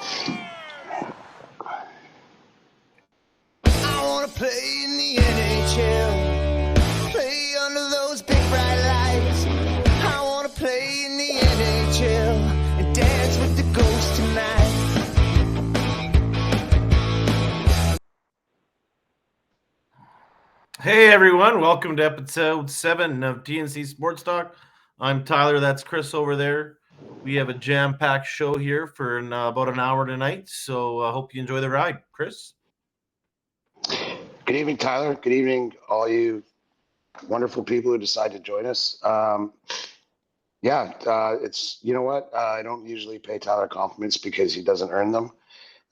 I want to play in the NHL, play under those big bright lights. I want to play in the NHL and dance with the ghosts tonight. Hey everyone, welcome to episode 7 of TNC Sports Talk. I'm Tyler, that's Chris over there. We have a jam-packed show here for about an hour tonight, so I hope you enjoy the ride. Chris? Good evening, Tyler. Good evening, all you wonderful people who decide to join us. It's, you know what? I don't usually pay Tyler compliments because he doesn't earn them.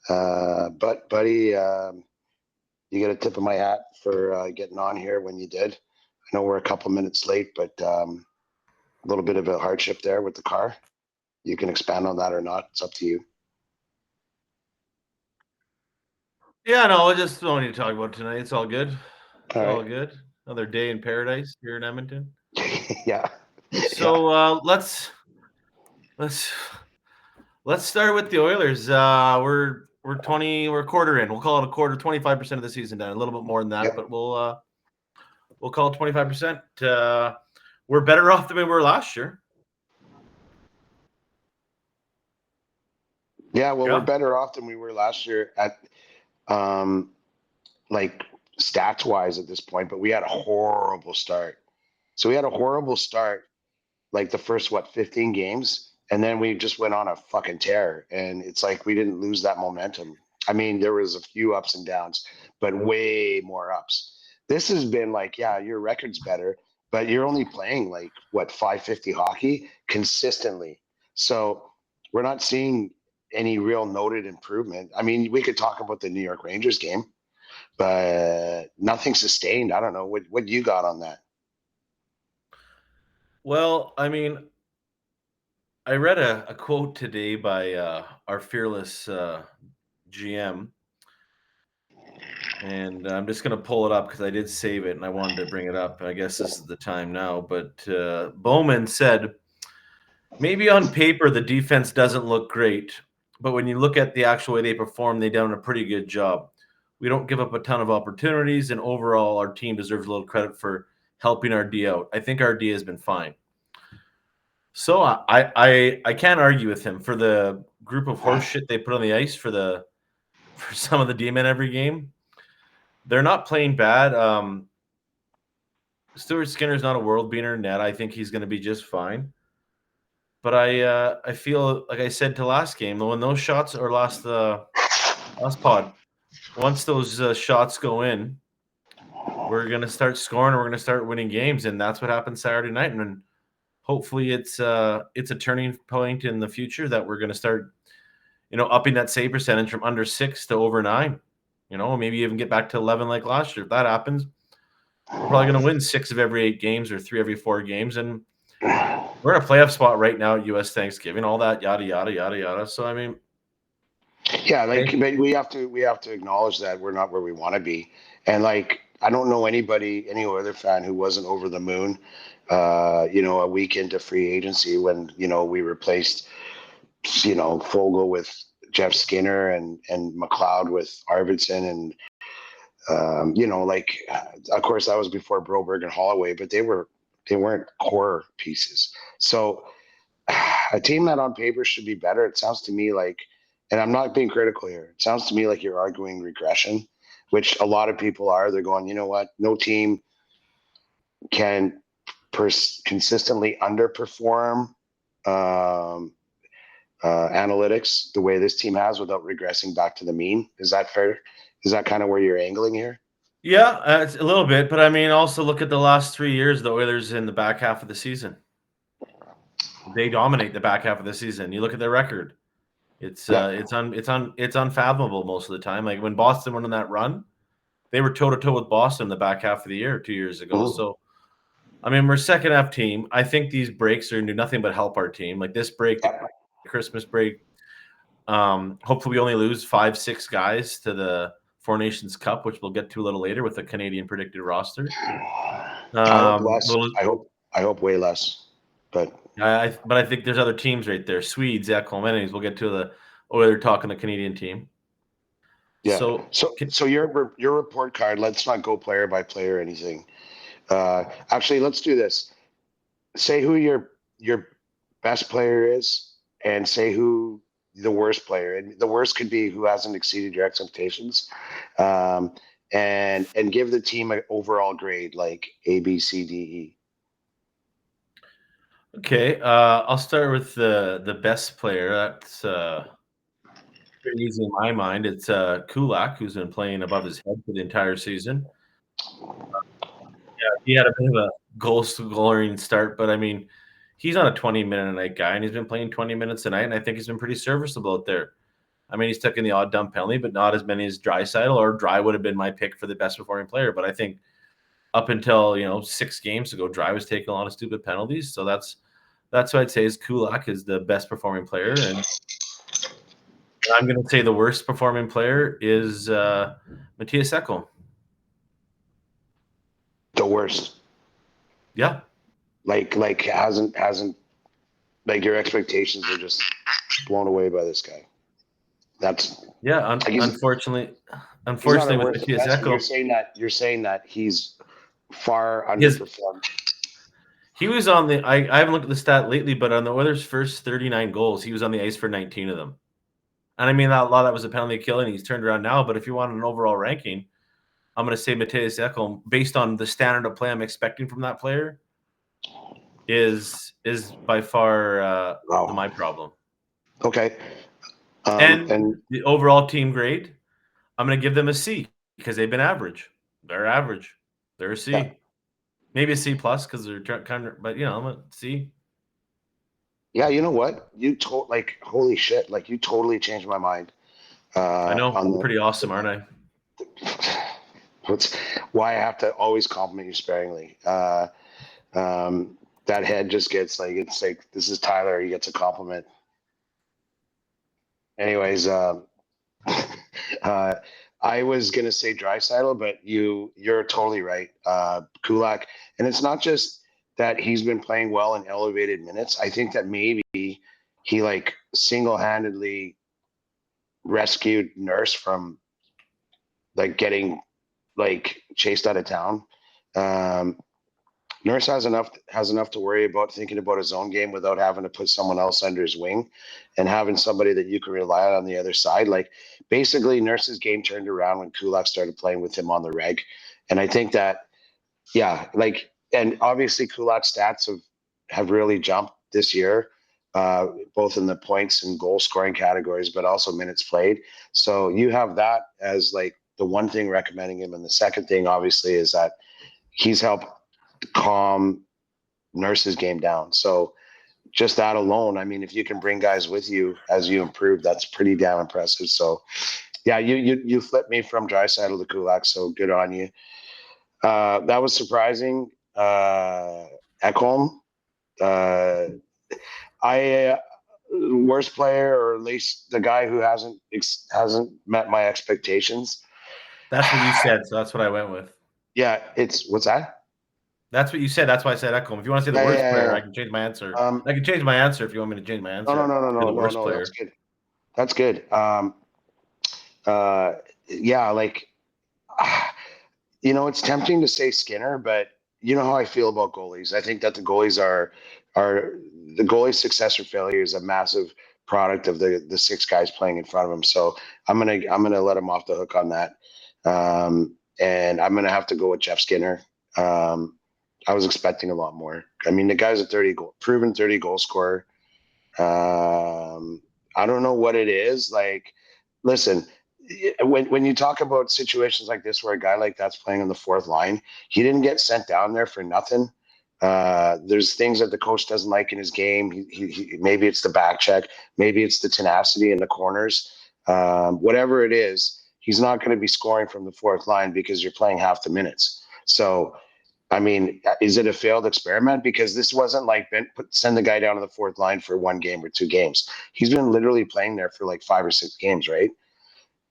But, buddy, you get a tip of my hat for getting on here when you did. I know we're a couple minutes late, but a little bit of a hardship there with the car. You can expand on that or not. It's up to you. Yeah, no, I just don't need to talk about it tonight. It's all good. It's All all right. good. Another day in paradise here in Edmonton. Yeah. So let's start with the Oilers. We're a quarter in. We'll call it a quarter, 25% of the season done. A little bit more than that, Yep. but we'll call it 25%. We're better off than we were last year. Yeah, well, we're better off than we were last year at like stats wise at this point, but we had a horrible start. So we had a horrible start, like the first 15 games, and then we just went on a fucking tear. And it's like we didn't lose that momentum. I mean, there was a few ups and downs, but way more ups. This has been like, yeah, your record's better, but you're only playing like 550 hockey consistently. So we're not seeing any real noted improvement. I mean, we could talk about the New York Rangers game, but nothing sustained. I don't know what you got on that. Well, I mean, I read a quote today by our fearless GM, and I'm just going to pull it up because I did save it and I wanted to bring it up. I guess this is the time now. But Bowman said, maybe on paper the defense doesn't look great, but when you look at the actual way they perform, they've done a pretty good job. We don't give up a ton of opportunities, and overall, our team deserves a little credit for helping our D out. I think our D has been fine. So I can't argue with him for the group of horse shit they put on the ice for some of the D-men every game. They're not playing bad. Stuart Skinner's not a world beater in net. I think he's going to be just fine. But I feel like I said to last game, when those shots or last pod, once those shots go in, we're going to start scoring and we're going to start winning games, and that's what happened Saturday night. And hopefully it's a turning point in the future that we're going to start, upping that save percentage from under 6 to over 9. Maybe even get back to 11 like last year. If that happens, we're probably going to win 6 of every 8 games or 3 every 4 games, and we're in a playoff spot right now at U.S. Thanksgiving, all that yada yada yada yada. So I mean, yeah, but we have to acknowledge that we're not where we want to be, and like I don't know any other fan who wasn't over the moon, a week into free agency when we replaced Fogle with Jeff Skinner and McLeod with Arvidsson and of course that was before Broberg and Holloway, but they weren't core pieces. So a team that on paper should be better, it sounds to me like, and I'm not being critical here, it sounds to me like you're arguing regression, which a lot of people are. They're going, you know what? No team can consistently underperform analytics the way this team has without regressing back to the mean. Is that fair? Is that kind of where you're angling here? Yeah, it's a little bit, but I mean, also look at the last 3 years. The Oilers in the back half of the season, they dominate the back half of the season. You look at their record; it's unfathomable most of the time. Like when Boston went on that run, they were toe to toe with Boston in the back half of the year 2 years ago. Mm-hmm. So, I mean, we're second half team. I think these breaks are going to do nothing but help our team. Like this break, the Christmas break. Hopefully, we only lose 5-6 guys to the Four Nations Cup, which we'll get to a little later with the Canadian predicted roster. I hope less. I hope way less. But I think there's other teams right there. Swedes, Clemens. We'll get to or they're talking the Canadian team. Yeah. So So your report card. Let's not go player by player or anything. Actually, let's do this. Say who your best player is, and say who the worst player. And the worst could be who hasn't exceeded your expectations. Um, and give the team an overall grade like A, B, C, D, E. okay, I'll start with the best player. That's pretty easy in my mind. It's Kulak, who's been playing above his head for the entire season. Yeah, he had a bit of a goal-scoring start, but I mean, he's not a 20-minute-a-night guy, and he's been playing 20 minutes a night, and I think he's been pretty serviceable out there. I mean, he's taken the odd dumb penalty, but not as many as Draisaitl, or Dry would have been my pick for the best performing player. But I think up until 6 games ago, Dry was taking a lot of stupid penalties. So that's what I'd say is Kulak is the best performing player, and I'm going to say the worst performing player is Matthias Ekholm. The worst. Yeah, Like hasn't like your expectations are just blown away by this guy. That's yeah. he's Unfortunately, not a with worst Matthias investment. Ekholm, You're saying that he's far his underperformed. he was on the. I haven't looked at the stat lately, but on the Oilers' first 39 goals, he was on the ice for 19 of them. And I mean, a lot of that was a penalty kill, and he's turned around now. But if you want an overall ranking, I'm going to say Matthias Ekholm, based on the standard of play I'm expecting from that player, is by far Wow. my problem. Okay. And the overall team grade, I'm going to give them a C because they've been average. They're average. They're a C. Yeah. Maybe a C plus because they're kind of, but I'm a C. Yeah, you know what? Holy shit! Like you totally changed my mind. I know. I'm pretty awesome, aren't I? That's why I have to always compliment you sparingly. That head just gets like it's like this is Tyler. He gets a compliment. Anyways, I was gonna say Draisaitl, but you're totally right. Kulak, and it's not just that he's been playing well in elevated minutes. I think that maybe he like single-handedly rescued Nurse from like getting like chased out of town. Um, Nurse has enough to worry about thinking about his own game without having to put someone else under his wing, and having somebody that you can rely on the other side. Like basically, Nurse's game turned around when Kulak started playing with him on the reg, and I think that and obviously Kulak's stats have really jumped this year, both in the points and goal scoring categories, but also minutes played. So you have that as like the one thing recommending him, and the second thing obviously is that he's helped calm Nurse's game down. So just that alone, I mean, if you can bring guys with you as you improve, that's pretty damn impressive. So yeah, you flipped me from Draisaitl to Kulak, so good on you. That was surprising. Ekholm, I worst player, or at least the guy who hasn't met my expectations. That's what you said, so that's what I went with. Yeah, it's what's that? That's what you said. That's why I said Ekholm. If you want to say the worst player, I can change my answer. I can change my answer if you want me to change my answer. No. Player. That's good. Yeah, like it's tempting to say Skinner, but you know how I feel about goalies. I think that the goalies are the goalie's success or failure is a massive product of the 6 guys playing in front of him. So I'm gonna let him off the hook on that, and I'm gonna have to go with Jeff Skinner. I was expecting a lot more. I mean, the guy's a proven 30 goal scorer. I don't know what it is. Like, listen, when you talk about situations like this where a guy like that's playing on the 4th line, he didn't get sent down there for nothing. There's things that the coach doesn't like in his game. He maybe it's the back check, maybe it's the tenacity in the corners. Whatever it is, he's not going to be scoring from the 4th line because you're playing half the minutes. So I mean, is it a failed experiment? Because this wasn't like send the guy down to the 4th line for 1 game or 2 games. He's been literally playing there for like 5 or 6 games, right?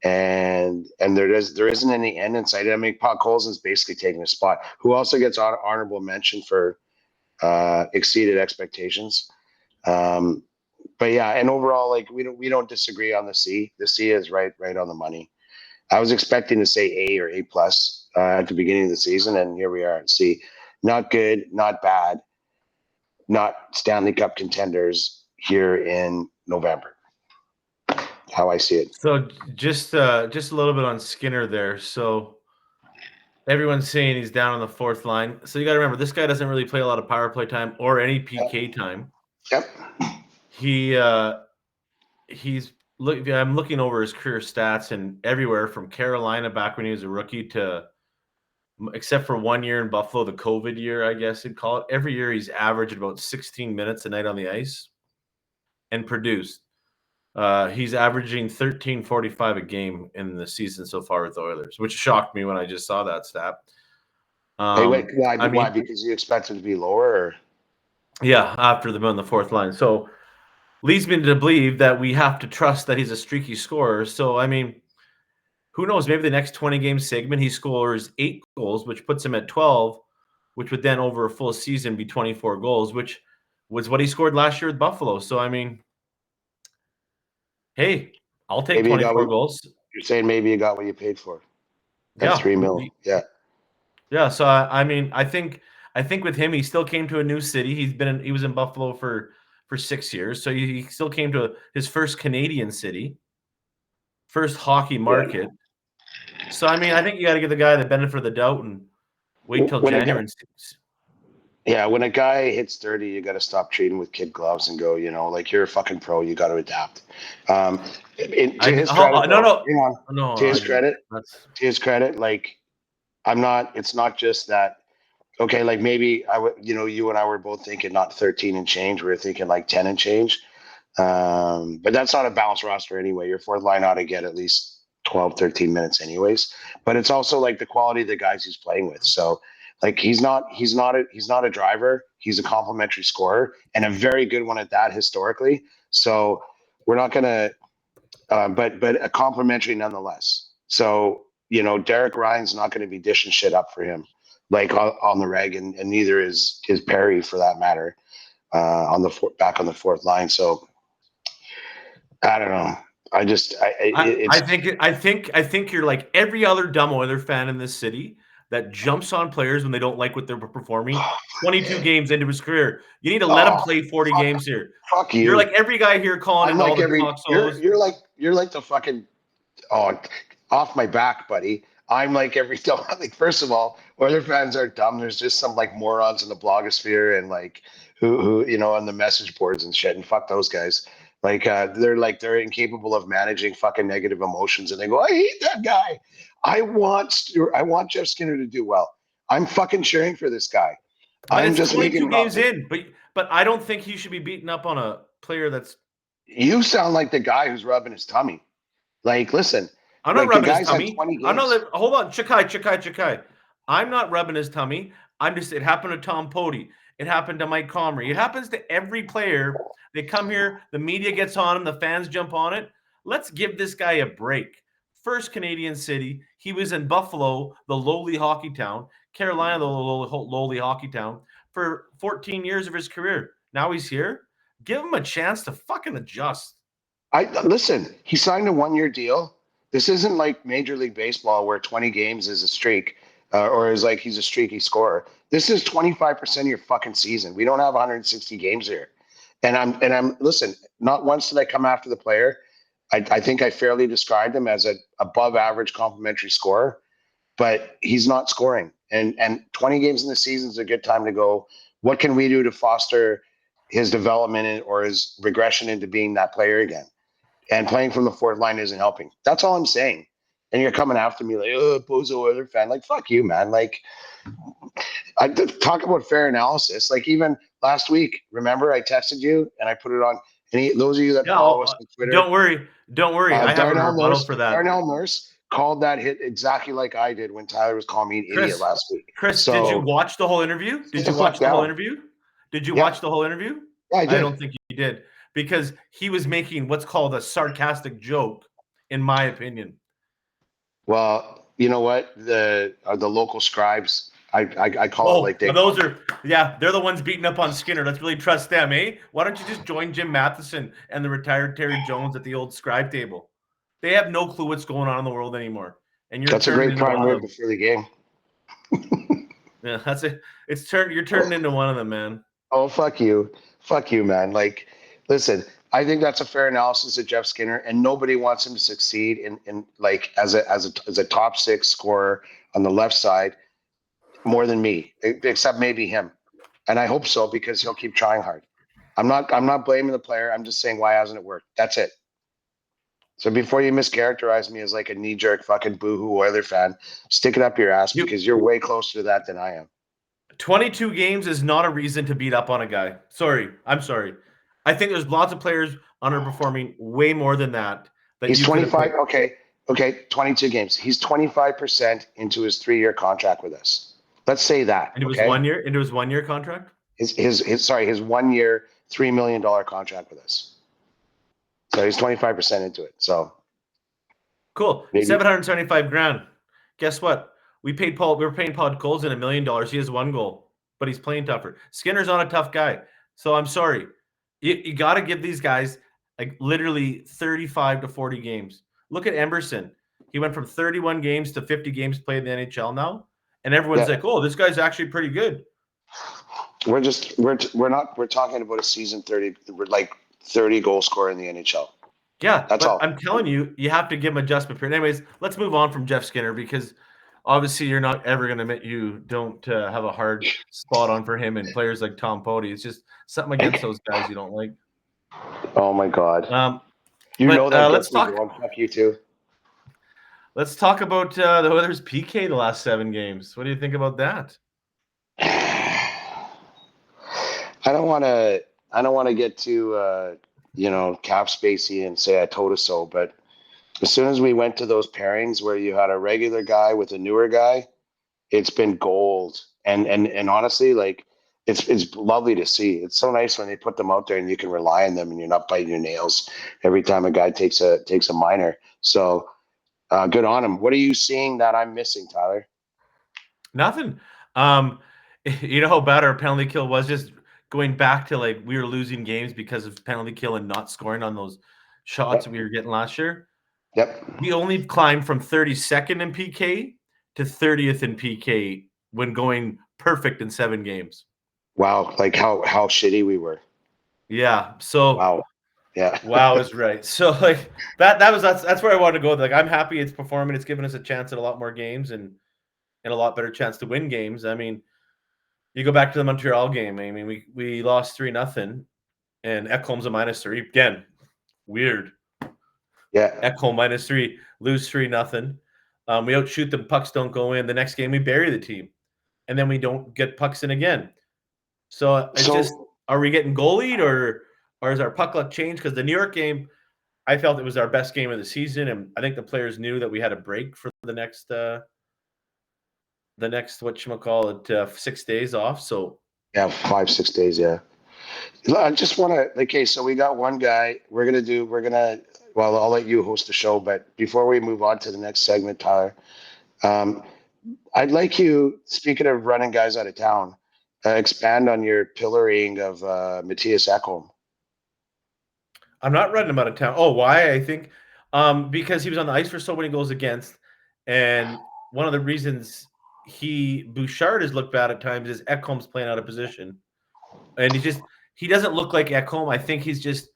And there isn't any end in sight. I mean, Pot Colson's basically taking a spot. Who also gets honorable mention for exceeded expectations. But But yeah, and overall, like we don't disagree on the C. The C is right on the money. I was expecting to say A or A plus at the beginning of the season, and here we are at C. Not good, not bad, not Stanley Cup contenders here in November. How I see it. So just a little bit on Skinner there. So everyone's saying he's down on the fourth line. So you got to remember, this guy doesn't really play a lot of power play time or any PK time. Yep. He's look. I'm looking over his career stats, and everywhere from Carolina back when he was a rookie to, except for 1 year in Buffalo, the COVID year, I guess you'd call it. Every year he's averaged about 16 minutes a night on the ice and produced. He's averaging 13:45 a game in the season so far with the Oilers, which shocked me when I just saw that stat. Hey, wait, why? I mean, Why? Because you expect him to be lower? Or? yeah, after them on the fourth line. So leads me to believe that we have to trust that he's a streaky scorer. So, I mean, who knows? Maybe the next 20 game segment, he scores 8 goals, which puts him at 12, which would then over a full season be 24 goals, which was what he scored last year with Buffalo. So, I mean, hey, I'll take 24 goals. You're saying maybe you got what you paid for. Yeah. $3 million. Yeah. Yeah. So, I mean, I think with him, he still came to a new city. He was in Buffalo for 6 years. So he still came to his first Canadian city, first hockey market. Yeah. So, I mean, I think you got to give the guy the benefit of the doubt and wait till January. Yeah, when a guy hits 30, you got to stop treating with kid gloves and go, like you're a fucking pro. You got to adapt. To his credit, like it's not just that. Okay, like maybe you and I were both thinking not 13 and change. We were thinking like 10 and change. But that's not a balanced roster anyway. Your fourth line ought to get at least 12, 13 minutes anyways. But it's also like the quality of the guys he's playing with. So like he's not a driver. He's a complimentary scorer and a very good one at that historically. So we're not gonna but a complimentary nonetheless. So, Derek Ryan's not going to be dishing shit up for him like on the reg, and neither is Perry for that matter back on the fourth line. So I don't know. I think you're like every other dumb Oiler fan in this city that jumps on players when they don't like what they're performing. 22 games into his career, you need to let him play 40 games here. Fuck you. You're like every guy here calling I'm all like the every. You're like the fucking off my back, buddy. I'm like every like first of all, Oiler fans are dumb. There's just some like morons in the blogosphere and like who on the message boards and shit, and fuck those guys. Like they're incapable of managing fucking negative emotions, and they go, I hate that guy. I want Jeff Skinner to do well. I'm fucking cheering for this guy. But I'm just 22 games in, but I don't think he should be beaten up on a player that's. You sound like the guy who's rubbing his tummy. Like, listen, I'm not rubbing his tummy. I'm not. Hold on, Chikai. I'm not rubbing his tummy. It happened to Tom Pody. It happened to Mike Comrie. It happens to every player. They come here, the media gets on him, the fans jump on it. Let's give this guy a break. First Canadian city. He was in Buffalo, the lowly hockey town. Carolina, the lowly hockey town, for 14 years of his career. Now he's here. Give him a chance to fucking adjust. Listen, he signed a 1-year deal. This isn't like Major League Baseball where 20 games is a streak or is like he's a streaky scorer. This is 25% of your fucking season. We don't have 160 games here. And I'm listen, not once did I come after the player. I think I fairly described him as an above average complimentary scorer, but he's not scoring. And 20 games in the season is a good time to go, what can we do to foster his development or his regression into being that player again? And playing from the fourth line isn't helping. That's all I'm saying. And you're coming after me like, Bozo Oiler fan. Like, fuck you, man. Like, I talk about fair analysis. Like, even last week, remember I texted you and I put it on. And those of you that follow us on Twitter. Don't worry. I have a rebuttal for that. Darnell Nurse called that hit exactly like I did when Tyler was calling me an idiot last week. Chris, did you watch the whole interview? Did you watch the whole interview? Yeah, I don't think you did. Because he was making what's called a sarcastic joke, in my opinion. Well, you know what? The local scribes I call it like they. Those are they're the ones beating up on Skinner. Let's really trust them, eh? Why don't you just join Jim Matheson and the retired Terry Jones at the old scribe table? They have no clue what's going on in the world anymore, and you're That's a turning great into prime one of rib them. before the game. Yeah, that's it. You're turning into one of them, man. Oh, fuck you, man. Like, listen, I think that's a fair analysis of Jeff Skinner, and nobody wants him to succeed in like as a top 6 scorer on the left side more than me, except maybe him. And I hope so, because he'll keep trying hard. I'm not blaming the player. I'm just saying, why hasn't it worked? That's it. So before you mischaracterize me as like a knee-jerk fucking boohoo Oiler fan, stick it up your ass, because you're way closer to that than I am. 22 games is not a reason to beat up on a guy. I'm sorry. I think there's lots of players underperforming way more than that. He's 25. Okay, 22 games. He's 25% into his 3-year contract with us. Let's say that. And it was okay? 1 year. Into his 1 year contract. His 1 year, $3 million contract with us. So he's 25% into it. So cool. Maybe. $775,000. Guess what? We were paying Paul Colson $1 million. He has 1 goal, but he's playing tougher. Skinner's not a tough guy. So I'm sorry. You got to give these guys like literally 35 to 40 games. Look at Emerson. He went from 31 games to 50 games played in the NHL now. And everyone's like, oh, this guy's actually pretty good. We're talking about a season 30. We're like 30 goal scorer in the NHL. Yeah, that's all. I'm telling you, you have to give him adjustment period. Anyways, let's move on from Jeff Skinner, because obviously you're not ever going to admit you don't have a hard spot on for him and players like Tom Pody. It's just something against those guys you don't like. Oh my God. Let's talk. Fuck you too. Let's talk about the Oilers' PK the last 7 games. What do you think about that? I don't want to get too Capspacey and say I told us so, but as soon as we went to those pairings where you had a regular guy with a newer guy, it's been gold. And honestly, like it's lovely to see. It's so nice when they put them out there and you can rely on them and you're not biting your nails every time a guy takes a minor. So good on him. What are you seeing that I'm missing, Tyler? Nothing. You know how bad our penalty kill was? Just going back to like we were losing games because of penalty kill and not scoring on those shots we were getting last year. Yep. We only climbed from 32nd in PK to 30th in PK when going perfect in 7 games. Wow. Like how shitty we were. Yeah. So wow. Yeah. Wow is right. So like that's where I wanted to go. Like I'm happy it's performing. It's given us a chance at a lot more games and a lot better chance to win games. I mean, you go back to the Montreal game. I mean, we lost 3-0, and Ekholm's a -3. Again, weird. Yeah. Ekholm -3, lose 3-0. We outshoot them, pucks don't go in. The next game we bury the team, and then we don't get pucks in again. So it's just, are we getting goalied or is our puck luck changed? Because the New York game, I felt it was our best game of the season, and I think the players knew that we had a break for the next 6 days off. So yeah, 5-6 days. Yeah. I just want to, okay, so we got one guy. Well, I'll let you host the show, but before we move on to the next segment, Tyler, I'd like you, speaking of running guys out of town, expand on your pillorying of Mattias Ekholm. I'm not running him out of town. Oh, why? I think because he was on the ice for so many goals against, and one of the reasons Bouchard has looked bad at times is Ekholm's playing out of position, and he doesn't look like Ekholm. I think he's just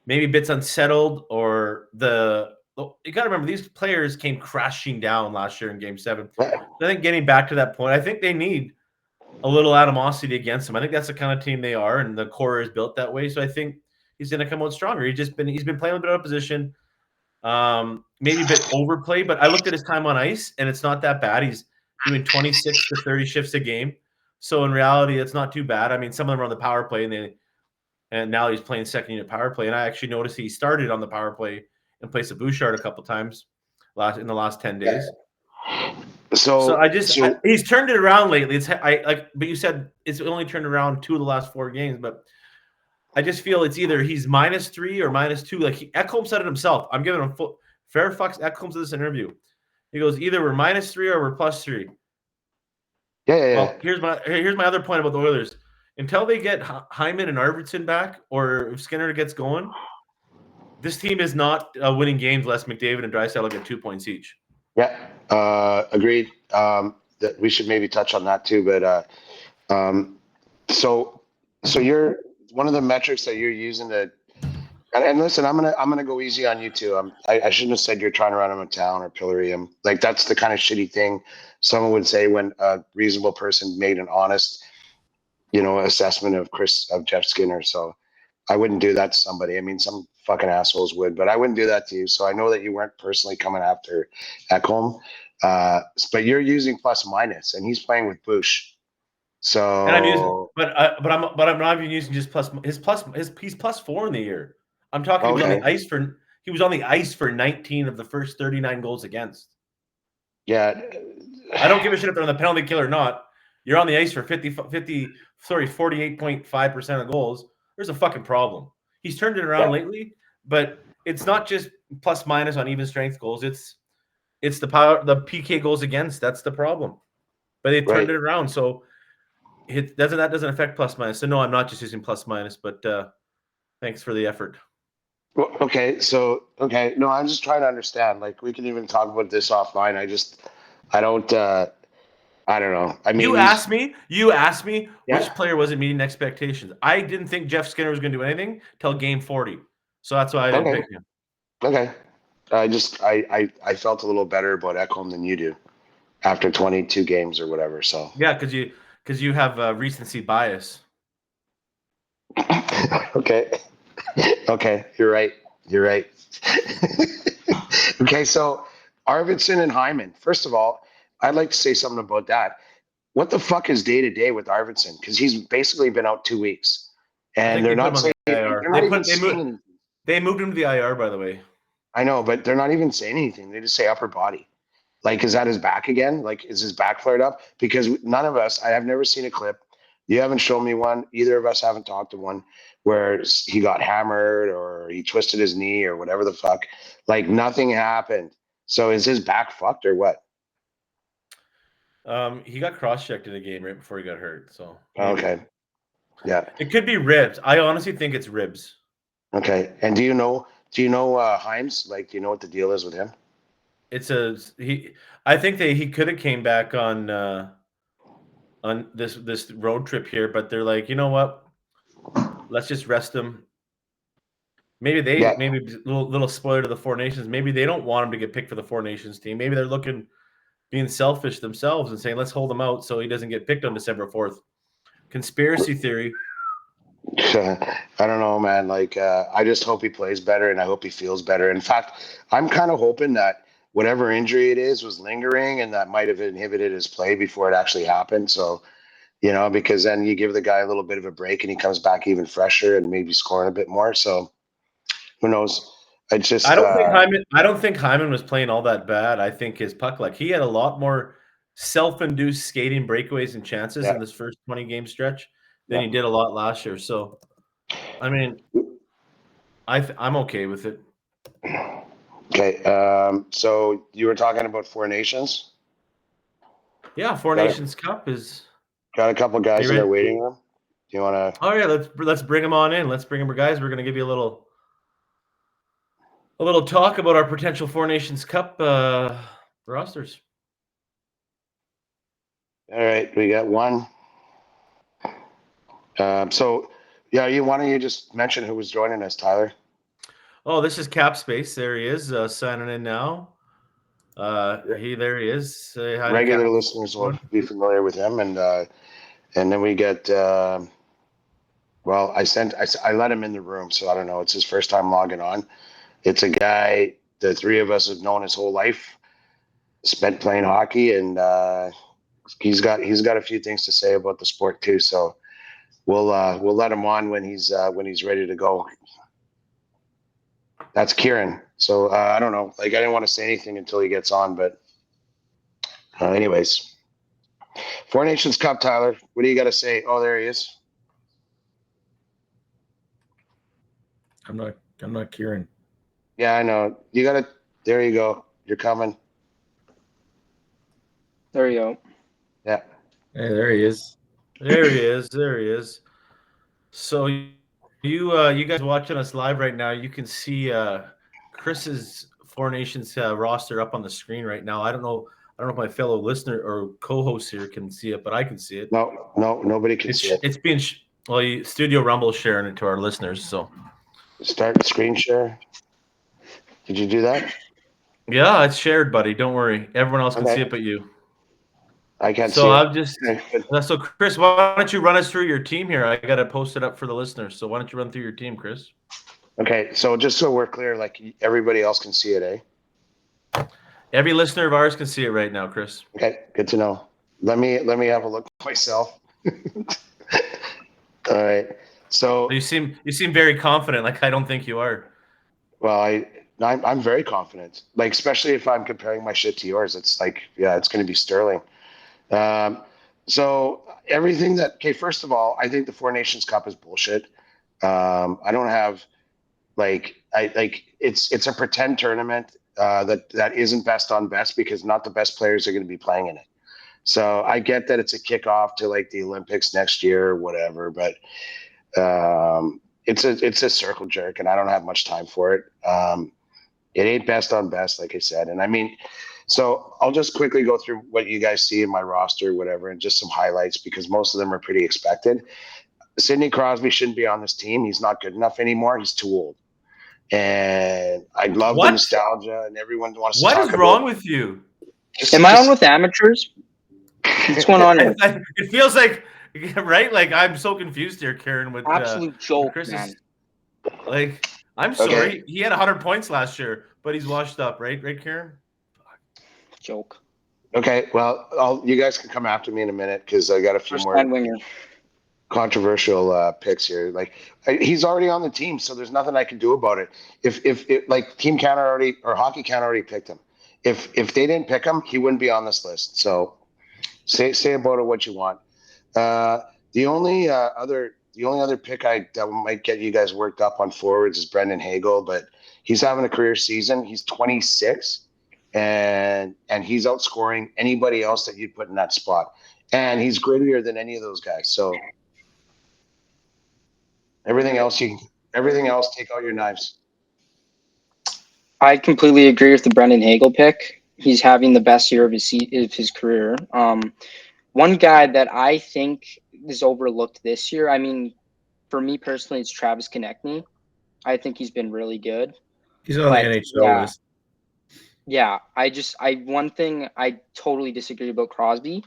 maybe bits unsettled, or you got to remember these players came crashing down last year in Game 7. I think getting back to that point, I think they need a little animosity against them. I think that's the kind of team they are, and the core is built that way. So I think he's going to come out stronger. He's been playing a bit out of position, maybe a bit overplay. But I looked at his time on ice, and it's not that bad. He's doing 26 to 30 shifts a game. So in reality, it's not too bad. I mean, some of them are on the power play, and now he's playing second unit power play. And I actually noticed he started on the power play in place of Bouchard a couple times in the last 10 days. So he's turned it around lately. But you said it's only turned around 2 of the last 4 games. But I just feel it's either he's -3 or -2. Like Ekholm said it himself. I'm giving him fair fucks. Ekholm said this interview. He goes, either we're -3 or we're +3. Yeah. Well, here's my other point about the Oilers. Until they get Hyman and Arvidsson back, or if Skinner gets going, this team is not winning games unless McDavid and Draisaitl get 2 points each. Yeah. Agreed. That we should maybe touch on that too. But so you're one of the metrics that you're using to. And listen, I'm gonna go easy on you too. I shouldn't have said you're trying to run him a town or pillory him. Like that's the kind of shitty thing someone would say when a reasonable person made an honest, assessment of Jeff Skinner. So I wouldn't do that to somebody. I mean, some fucking assholes would, but I wouldn't do that to you. So I know that you weren't personally coming after Ekholm, but you're using plus minus, and he's playing with Bush. So And I'm using, but I'm not even using just he's plus 4 in the year. I'm talking he was on the ice for 19 of the first 39 goals against. Yeah. I don't give a shit if they're on the penalty kill or not. You're on the ice for 48.5% of goals. There's a fucking problem. He's turned it around lately, but it's not just plus minus on even strength goals. It's the PK goals against. That's the problem. But they turned it around, so that doesn't affect plus minus. So no, I'm not just using plus minus, but thanks for the effort. Well, okay. No, I'm just trying to understand. Like, we can even talk about this offline. I don't know. I mean, you asked me which Yeah. player wasn't meeting expectations. I didn't think Jeff Skinner was going to do anything till game 40. So that's why I didn't pick him. Okay. I felt a little better about Ekholm than you do after 22 games or whatever. So Yeah, because you have recency bias. okay. Okay, you're right. Okay, so Arvidsson and Hyman. First of all, I'd like to say something about that. What the fuck is day to day with Arvidsson? Because he's basically been out 2 weeks, and they're not saying IR. They moved him to the IR, by the way. I know, but they're not even saying anything. They just say upper body. Like, is that his back again? Like, is his back flared up? Because none of us, I have never seen a clip. You haven't shown me one. Either of us haven't talked to one where he got hammered or he twisted his knee or whatever the fuck. Like, nothing happened. So is his back fucked or what? He got cross-checked in a game right before he got hurt. So maybe. Okay. Yeah. It could be ribs. I honestly think it's ribs. Okay. And do you know Himes? Like, do you know what the deal is with him? I think he could have came back on this road trip here, but they're like, you know what? Let's just rest him. Maybe little spoiler to the Four Nations. Maybe they don't want him to get picked for the Four Nations team. Maybe they're being selfish themselves and saying, let's hold him out so he doesn't get picked on December 4th. Conspiracy theory. I don't know, man. Like, I just hope he plays better and I hope he feels better. In fact, I'm kind of hoping that whatever injury it is was lingering and that might have inhibited his play before it actually happened. So, because then you give the guy a little bit of a break and he comes back even fresher and maybe scoring a bit more. So who knows? I don't think Hyman was playing all that bad. I think his puck luck. He had a lot more self-induced skating breakaways and chances in this first 20-game stretch than he did a lot last year. So, I mean, I'm okay with it. Okay. So you were talking about Four Nations? Yeah, Four Nations Cup is got a couple guys in their waiting room. Do you want to? Oh yeah, let's bring them on in. Let's bring them, guys. We're going to give you a little talk about our potential Four Nations Cup rosters. All right, we got one. So, yeah, why don't you just mention who was joining us, Tyler? Oh, this is Capspace. There he is, signing in now. There he is. Say hi. Regular listeners will be familiar with him, and then we get. Well, I let him in the room, so I don't know. It's his first time logging on. It's a guy the three of us have known his whole life, spent playing hockey, and he's got a few things to say about the sport too. So we'll let him on when he's ready to go. That's Kieran. So I don't know. Like, I didn't want to say anything until he gets on, but anyways, Four Nations Cup, Tyler. What do you got to say? Oh, there he is. I'm not Kieran. Yeah, I know. You got to. There you go. You're coming. There you go. Yeah. Hey, there he is. There he is. There he is. So you guys watching us live right now, you can see Chris's Four Nations roster up on the screen right now. I don't know if my fellow listener or co-host here can see it, but I can see it. No, nobody can see it. It's being Studio Rumble sharing it to our listeners. So Start screen share. Did you do that? yeah, it's shared, buddy. Don't worry. Everyone else can Okay. see it but you. I can't So see it. I'm just Okay, good. so Chris, why don't you run us through your team here? I got to post it up for the listeners. So why don't you run through your team, Chris? Okay, so just so we're clear, like everybody else can see it, eh? Every listener of ours can see it right now, Chris. Okay, good to know. Let me have a look myself. All right. So You seem very confident. Like I don't think you are. well, I'm very confident. Like especially if I'm comparing my shit to yours, it's like yeah, it's going to be sterling. Um, so everything that okay, first of all, I think the Four Nations Cup is bullshit. I don't have it's a pretend tournament that isn't best on best because not the best players are going to be playing in it. So I get that it's a kickoff to like the Olympics next year or whatever, but it's a circle jerk, and I don't have much time for it. It ain't best on best, like I said, and I mean, so I'll just quickly go through what you guys see in my roster, whatever, and just some highlights because most of them are pretty expected. Sidney Crosby shouldn't be on this team. He's not good enough anymore. He's too old. And I love the What? nostalgia, and everyone wants to What talk is wrong about. with you? Am I on with amateurs? What's going on here? It feels like right. Like I'm so confused here, Karen. With Absolute joke, Chris's, man. like I'm Okay. sorry, he had 100 points last year, but he's washed up, right, Karen? Joke. Okay, well, you guys can come after me in a minute because I got a few First more line winger. controversial picks here. Like he's already on the team, so there's nothing I can do about it. If like Team Canada already or Hockey Canada already picked him. If they didn't pick him, he wouldn't be on this list. So say about it what you want. The only other pick that might get you guys worked up on forwards is Brendan Hagel, but he's having a career season. He's 26, and he's outscoring anybody else that you'd put in that spot. And he's grittier than any of those guys. So everything else, take out your knives. I completely agree with the Brendan Hagel pick. He's having the best year of his career. One guy that I think is overlooked this year, I mean, for me personally, it's Travis Konechny. I think he's been really good. He's on But, the NHL list. Yeah, one thing I totally disagree about Crosby,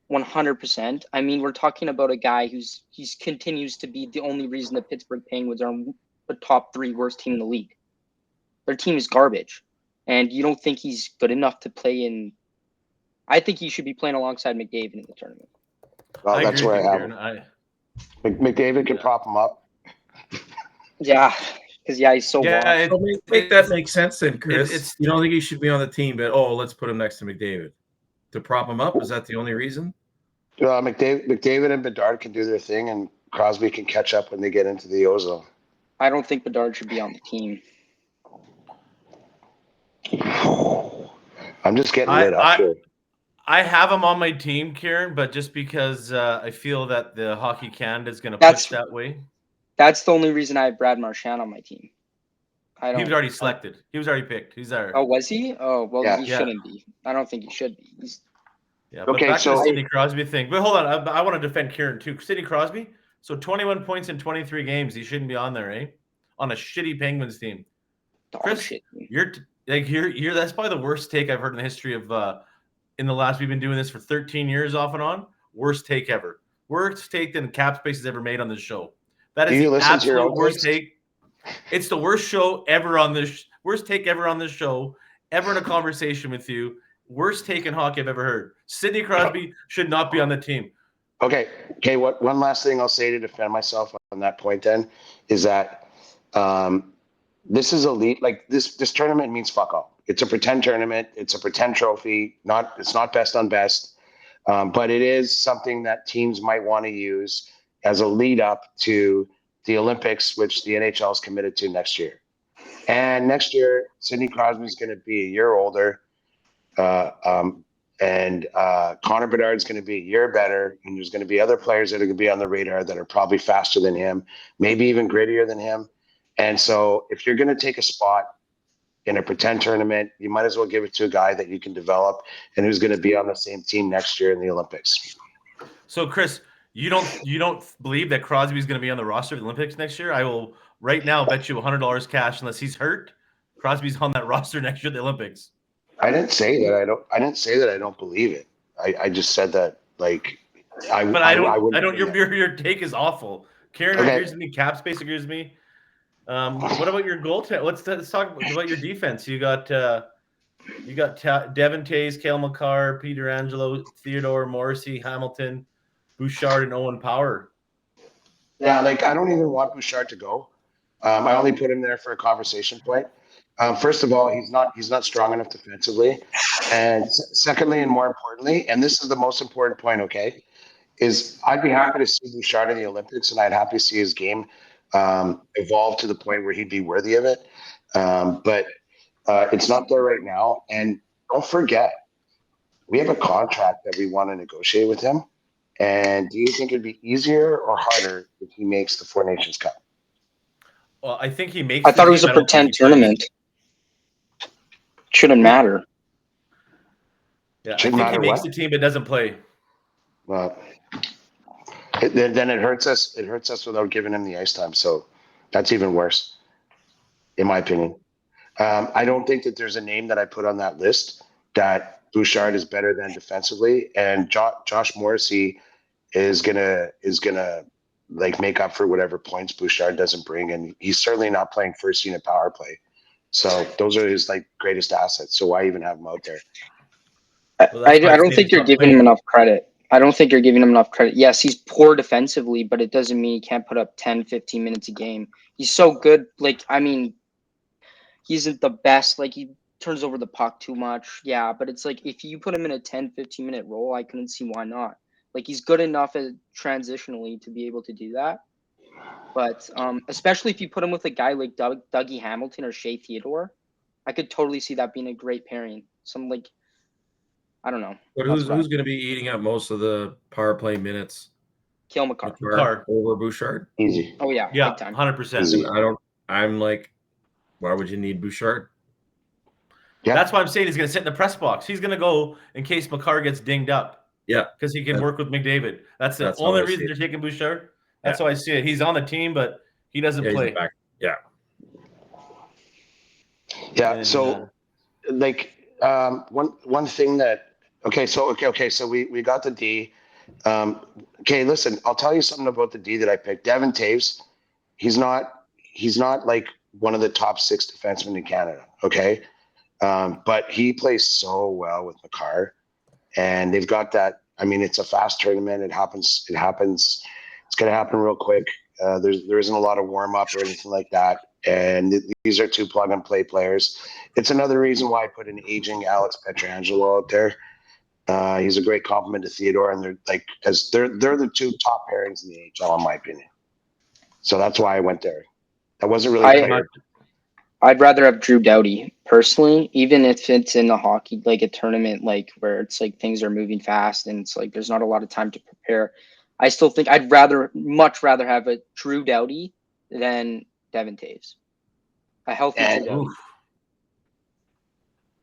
100%. I mean, we're talking about a guy he's continues to be the only reason the Pittsburgh Penguins are the top 3 worst team in the league. Their team is garbage, and you don't think he's good enough to play in. I think he should be playing alongside McDavid in the tournament. Well, that's where I have him. Karen. McDavid can prop him up. Yeah, because he's so washed. So make that make sense then, Chris. it's- You don't think he should be on the team, but let's put him next to McDavid to prop him up. Is that the only reason? McDavid and Bedard can do their thing, and Crosby can catch up when they get into the ozone. I don't think Bedard should be on the team. I'm just getting lit up here. I have him on my team, Kieran, but just because I feel that the Hockey Canada is going to That's- push that way. That's the only reason I have Brad Marchand on my team. He was already selected. He was already picked. He's there. Oh, was he? Oh, well, Yeah. he shouldn't be. I don't think he should be. Yeah, but Okay, back to so- the Sidney Crosby thing. But hold on, I want to defend Kieran too. Sidney Crosby, so 21 points in 23 games. He shouldn't be on there, eh? On a shitty Penguins team. Dog Chris, shit. you're that's probably the worst take I've heard in the history of in the last. We've been doing this for 13 years off and on. Worst take ever. Worst take than Capspace has ever made on this show. That Do is you the listen to your absolute own worst takes? take. It's the worst show ever on this. Worst take ever on this show. Ever in a conversation with you. Worst take in hockey I've ever heard. Sidney Crosby should not be on the team. Okay. What one last thing I'll say to defend myself on that point then is that this is elite. Like this tournament means fuck all. It's a pretend tournament. It's a pretend trophy. It's not best on best, but it is something that teams might want to use as a lead up to the Olympics, which the NHL is committed to next year. And next year, Sidney Crosby is going to be a year older. And Connor Bedard's going to be a year better, and there's going to be other players that are going to be on the radar that are probably faster than him, maybe even grittier than him. And so if you're going to take a spot in a pretend tournament, you might as well give it to a guy that you can develop and who's going to be on the same team next year in the Olympics. So, Chris, you don't believe that Crosby's going to be on the roster of the Olympics next year? I will right now bet you $100 cash, unless he's hurt, Crosby's on that roster next year at the Olympics. I didn't say that I didn't say that I don't believe it. I just said that like I wouldn't. Your take is awful. Karen Okay. agrees with me. Capspace agrees with me. What about your goaltender? Let's talk about your defense. You got Devin Taves, Cale Makar, Peter Angelo, Theodore Morrissey, Hamilton, Bouchard, and Owen Power. Yeah, like I don't even want Bouchard to go. I only put him there for a conversation point. First of all, he's not strong enough defensively, and secondly, and more importantly, and this is the most important point. Okay, is I'd be happy to see Bouchard in the Olympics, and I'd happy to see his game evolve to the point where he'd be worthy of it. But it's not there right now, and don't forget, we have a contract that we want to negotiate with him. And do you think it'd be easier or harder if he makes the Four Nations Cup? Well, I think he makes. I thought it was a pretend tournament. Shouldn't matter. Yeah, I think he makes the team but doesn't play. Well, then it hurts us. It hurts us without giving him the ice time. So that's even worse, in my opinion. I don't think that there's a name that I put on that list that Bouchard is better than defensively, and Josh Morrissey is gonna like make up for whatever points Bouchard doesn't bring, and he's certainly not playing first unit power play. So those are his like greatest assets. So why even have him out there? I don't think you're giving him enough credit. I don't think you're giving him enough credit. Yes, he's poor defensively, but it doesn't mean he can't put up 10, 15 minutes a game. He's so good. Like, I mean, he isn't the best. Like, he turns over the puck too much. Yeah, but it's like if you put him in a 10, 15-minute role, I couldn't see why not. Like, he's good enough transitionally to be able to do that. But especially if you put him with a guy like Dougie Hamilton or Shea Theodore, I could totally see that being a great pairing. Some like, I don't know. But who's going to be eating up most of the power play minutes? Cale Makar over Bouchard. Easy. Oh yeah, 100%. I'm like, why would you need Bouchard? Yeah, that's why I'm saying he's going to sit in the press box. He's going to go in case Makar gets dinged up. Yeah, because he can work with McDavid. That's the only reason they're taking Bouchard. That's how I see it. He's on the team, but he doesn't play. Yeah. So, like, one thing that So we got the D. Okay, listen, I'll tell you something about the D that I picked. Devin Taves. He's not like one of the top 6 defensemen in Canada. Okay, but he plays so well with Makar. And they've got that. I mean, it's a fast tournament. It happens. It's going to happen real quick. There isn't a lot of warm up or anything like that. And these are 2 plug and play players. It's another reason why I put an aging Alex Pietrangelo out there. He's a great compliment to Theodore, and they're the 2 top pairings in the AHL, in my opinion. So that's why I went there. That wasn't really. I'd rather have Drew Doughty personally, even if it's in the hockey, like a tournament, like where it's like things are moving fast and it's like there's not a lot of time to prepare. I still think I'd much rather have a Drew Doughty than Devin Taves. A healthy Drew Doughty.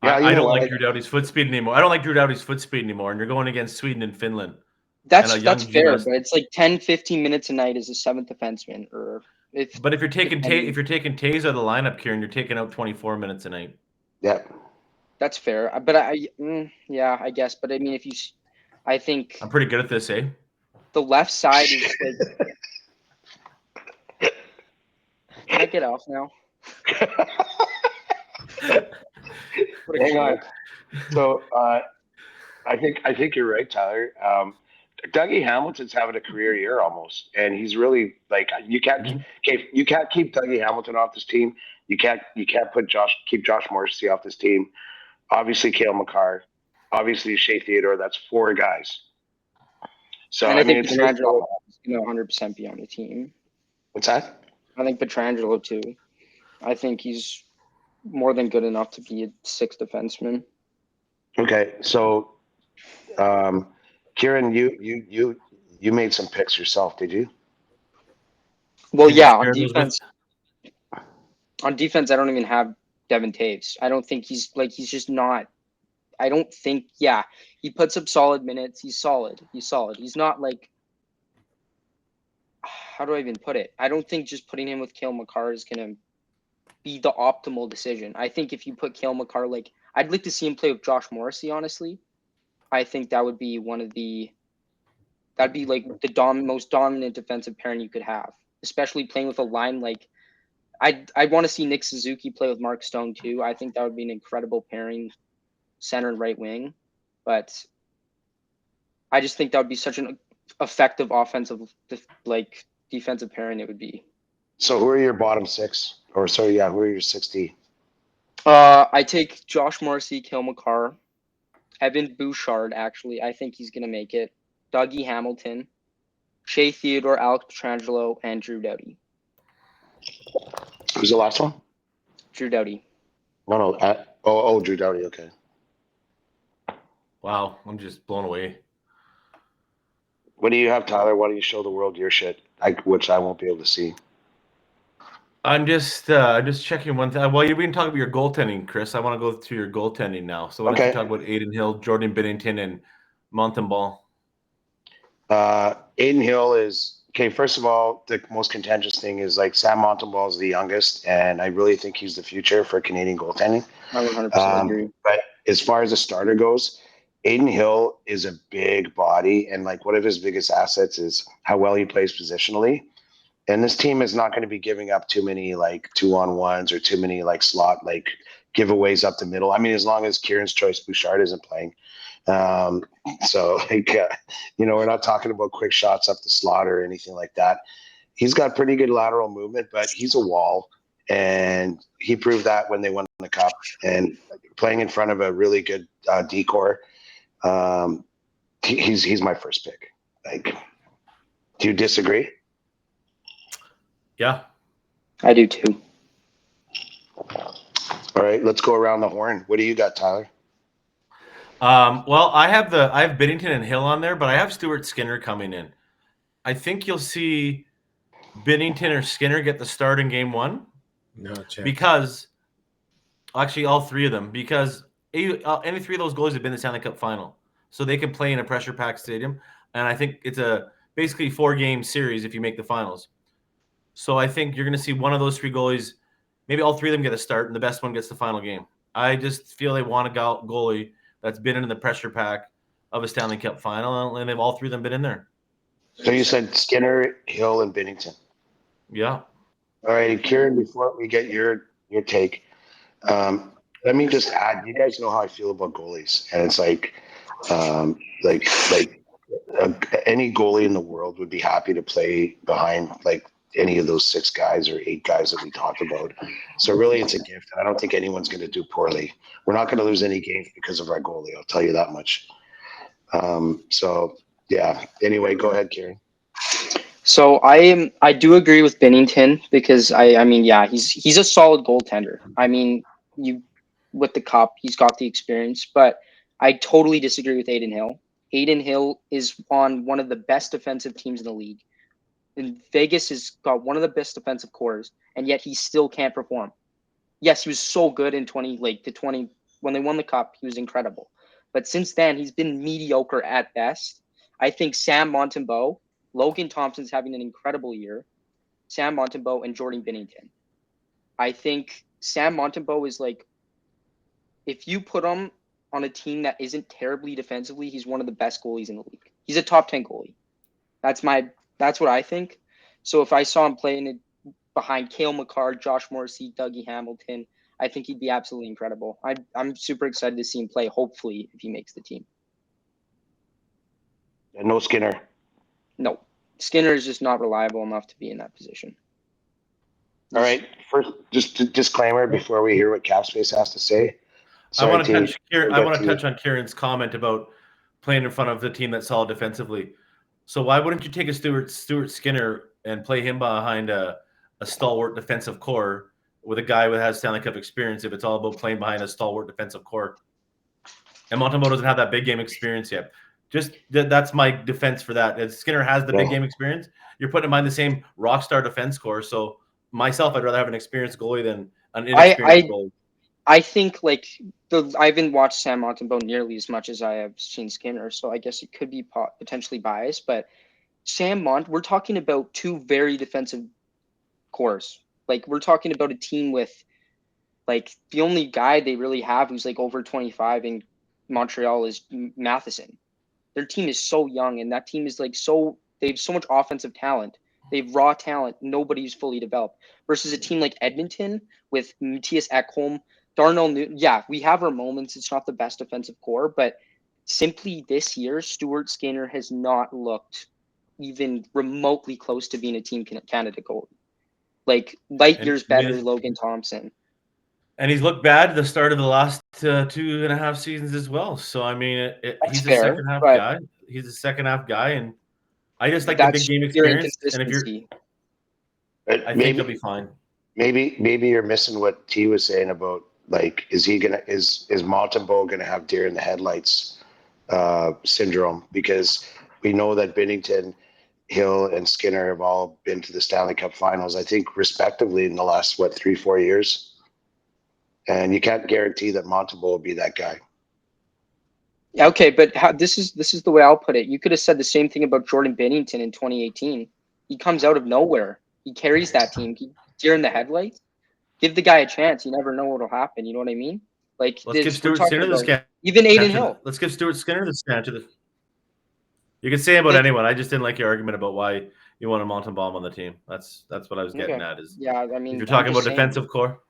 Yeah, I don't like Drew Doughty's foot speed anymore. And you're going against Sweden and Finland. That's fair, but it's like 10, 15 minutes a night as a 7th defenseman, But if you're taking Taves out of the lineup, Kieran, you're taking out 24 minutes a night. Yeah, that's fair. But I guess. But I mean, I think I'm pretty good at this, eh? The left side is like. Can I get off now? Hang on. So I think you're right, Tyler. Dougie Hamilton's having a career year almost, and he's really like you can't keep Dougie Hamilton off this team. You can't keep Josh Morrissey off this team. Obviously, Cale Makar, obviously Shea Theodore. That's 4 guys. So and I think Pietrangelo is going to 100% be on the team. What's that? I think Pietrangelo too. I think he's more than good enough to be a 6th defenseman. Okay, so Kieran, you made some picks yourself, did you? Well, Who yeah, on Kieran was with? defense. On defense, I don't even have Devin Taves. I don't think he's just not. I don't think. Yeah, he puts up solid minutes. He's solid. He's not like. How do I even put it? I don't think just putting him with Cale Makar is gonna be the optimal decision. I think if you put Cale Makar, like, I'd like to see him play with Josh Morrissey. Honestly, I think that would be that'd be like the most dominant defensive pairing you could have, especially playing with a line like. I want to see Nick Suzuki play with Mark Stone too. I think that would be an incredible pairing, center and right wing. But I just think that would be such an effective offensive, defensive pairing. It would be. So who are your bottom six? Or sorry, yeah, who are your 60? I take Josh Morrissey, Cale Makar, Evan Bouchard. Actually, I think he's gonna make it. Dougie Hamilton, Shea Theodore, Alex Pietrangelo, and Drew Doughty. Who's the last one? Drew Doughty. No. Drew Doughty. Okay. Wow, I'm just blown away. What do you have, Tyler? Why don't you show the world your shit? Which I won't be able to see. I'm just checking one thing. Well, you've been talking about your goaltending, Chris. I want to go through your goaltending now. So why don't you talk about Aiden Hill, Jordan Binnington, and Montembeault? Aiden Hill is okay. First of all, the most contentious thing is like Sam Montembeault is the youngest, and I really think he's the future for Canadian goaltending. I 100% agree. But as far as a starter goes, Aiden Hill is a big body, and like one of his biggest assets is how well he plays positionally. And this team is not going to be giving up too many like 2-on-1s or too many like slot like giveaways up the middle. I mean, as long as Kieran's choice Bouchard isn't playing. So like, we're not talking about quick shots up the slot or anything like that. He's got pretty good lateral movement, but he's a wall, and he proved that when they won the cup and playing in front of a really good decor. He's my first pick. Like, do you disagree? Yeah, I do too. All right, let's go around the horn. What do you got, Tyler? Well, I have Binnington and Hill on there, but I have Stuart Skinner coming in. I think you'll see Binnington or Skinner get the start in game one. No chance. Because actually all three of them, because any three of those goalies have been in the Stanley Cup final. So they can play in a pressure-packed stadium. And I think it's a basically 4-game series if you make the finals. So I think you're going to see one of those three goalies, maybe all three of them get a start, and the best one gets the final game. I just feel they want a goalie that's been in the pressure pack of a Stanley Cup final, and they've all three of them been in there. So you said Skinner, Hill, and Binnington. Yeah. All right, Kieran, before we get your take, let me just add, you guys know how I feel about goalies. And it's like any goalie in the world would be happy to play behind like any of those 6 guys or 8 guys that we talked about. So really it's a gift. I don't think anyone's going to do poorly. We're not going to lose any games because of our goalie. I'll tell you that much. So yeah, anyway, go ahead, Kieran. So I do agree with Binnington because I mean, yeah, he's a solid goaltender. I mean, with the cup, he's got the experience, but I totally disagree with Aiden Hill. Aiden Hill is on one of the best defensive teams in the league. And Vegas has got one of the best defensive cores, and yet he still can't perform. Yes, he was so good in 20 when they won the cup, he was incredible. But since then, he's been mediocre at best. I think Sam Montembeault, Logan Thompson's having an incredible year, Sam Montembeault, and Jordan Binnington. I think Sam Montembeault is like, if you put him on a team that isn't terribly defensively, he's one of the best goalies in the league. He's a top 10 goalie. That's what I think. So if I saw him playing it behind Cale Makar, Josh Morrissey, Dougie Hamilton, I think he'd be absolutely incredible. I'm super excited to see him play, hopefully, if he makes the team. And no Skinner. No. Skinner is just not reliable enough to be in that position. All right. First, just a disclaimer before we hear what Capspace has to say. I want to touch on Kieran's comment about playing in front of the team that's solid defensively. So why wouldn't you take a Stuart Skinner and play him behind a stalwart defensive core with a guy who has Stanley Cup experience if it's all about playing behind a stalwart defensive core? And Montembeault doesn't have that big game experience yet. Just that's my defense for that. If Skinner has the big game experience, you're putting him behind the same rock star defense core. So myself, I'd rather have an experienced goalie than an inexperienced goalie. I think like I haven't watched Sam Montembeault nearly as much as I have seen Skinner, so I guess it could be potentially biased. But we're talking about two very defensive cores. Like we're talking about a team with like the only guy they really have who's like over 25 in Montreal is Matheson. Their team is so young, and that team is like they have so much offensive talent. They have raw talent. Nobody's fully developed. Versus a team like Edmonton with Matthias Ekholm, Darnell Newton. Yeah, we have our moments. It's not the best defensive core, but simply this year, Stuart Skinner has not looked even remotely close to being a Team Canada goalie. Like light years better than Logan Thompson. And he's looked bad at the start of the last 2.5 seasons as well. So, I mean, he's a second half guy. He's a second half guy. And I just like the big game experience. And if I think he'll be fine. Maybe you're missing what T was saying about, like, is Montembeault going to have deer in the headlights syndrome? Because we know that Binnington, Hill, and Skinner have all been to the Stanley Cup finals, I think, respectively, in the last, 3-4 years. And you can't guarantee that Montembeault will be that guy. Yeah, okay, but this is the way I'll put it. You could have said the same thing about Jordan Binnington in 2018. He comes out of nowhere. He carries that team. Deer in the headlights. Give the guy a chance. You never know what'll happen. You know what I mean? Like let's give Stuart Skinner the scan. Even Aiden Hill. Let's give Stuart Skinner the scan to the. You can say about anyone. I just didn't like your argument about why you want a Montembeault on the team. That's what I was getting at. Is I mean, if you're talking about defensive core.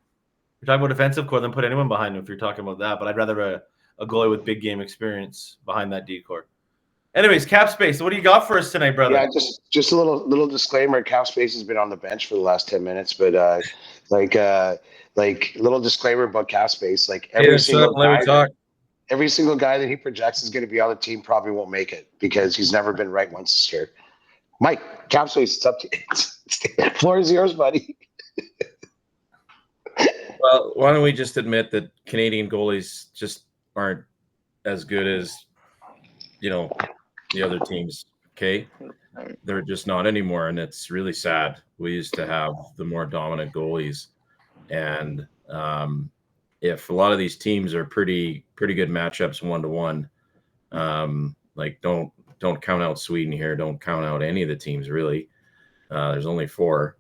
You're talking about defensive core, then put anyone behind him if you're talking about that. But I'd rather a goalie with big game experience behind that D core. Anyways, Capspace, what do you got for us tonight, brother? Yeah, just a little disclaimer. Capspace has been on the bench for the last 10 minutes, but like little disclaimer about Capspace. Like every single guy that he projects is going to be on the team probably won't make it because he's never been right once this year. Mike, Capspace, it's up to you. Floor is yours, buddy. Well, why don't we just admit that Canadian goalies just aren't as good as, the other teams, okay? They're just not anymore, and it's really sad. We used to have the more dominant goalies, and if a lot of these teams are pretty good matchups 1-to-1, like don't count out Sweden here. Don't count out any of the teams, really. There's only 4.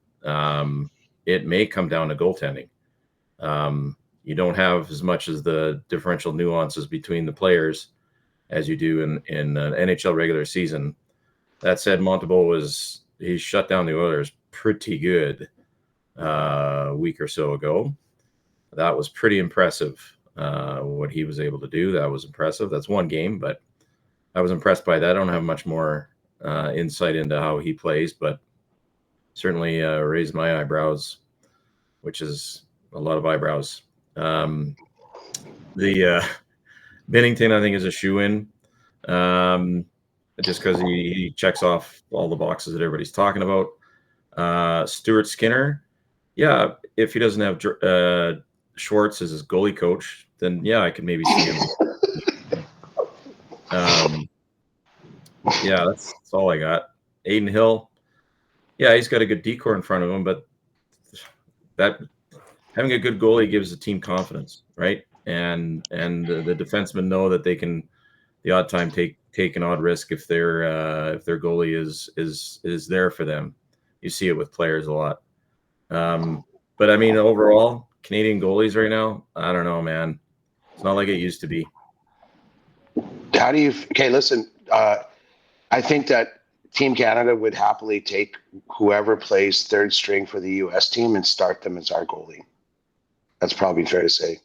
It may come down to goaltending. You don't have as much as the differential nuances between the players as you do in an NHL regular season. That said, Montembeault he shut down the Oilers pretty good a week or so ago. That was pretty impressive. What he was able to do, that was impressive. That's one game, but I was impressed by that. I don't have much more insight into how he plays, but certainly raised my eyebrows, which is a lot of eyebrows. The Binnington, I think, is a shoe-in, just because he checks off all the boxes that everybody's talking about. Stuart Skinner, yeah, if he doesn't have Schwartz as his goalie coach, then yeah, I could maybe see him. Yeah, that's all I got. Aiden Hill, yeah, he's got a good decor in front of him, but that having a good goalie gives the team confidence, right? And the defensemen know that they can, the odd time, take an odd risk if their goalie is there for them. You see it with players a lot. But I mean, overall, Canadian goalies right now, I don't know, man. It's not like it used to be. Okay, listen. I think that Team Canada would happily take whoever plays third string for the U.S. team and start them as our goalie. That's probably fair to say.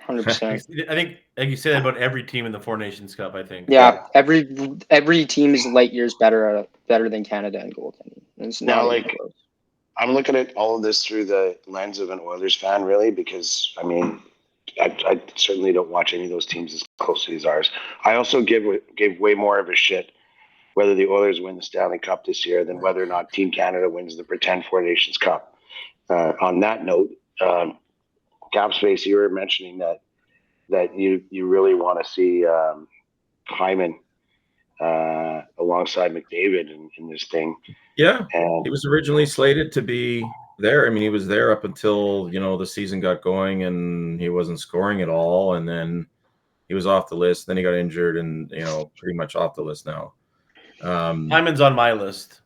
100%. I think, like you said, about every team in the Four Nations Cup, I think. Yeah, every team is light years better than Canada in goaltending. It's now, like, I'm looking at all of this through the lens of an Oilers fan, really, because, I mean, I certainly don't watch any of those teams as closely as ours. I also give way more of a shit whether the Oilers win the Stanley Cup this year than whether or not Team Canada wins the pretend Four Nations Cup. On that note, Capspace, you were mentioning that you really want to see Hyman alongside McDavid in this thing. Yeah, And he was originally slated to be there. I mean, he was there up until the season got going and he wasn't scoring at all, and then he was off the list. Then he got injured, and pretty much off the list now. Hyman's on my list.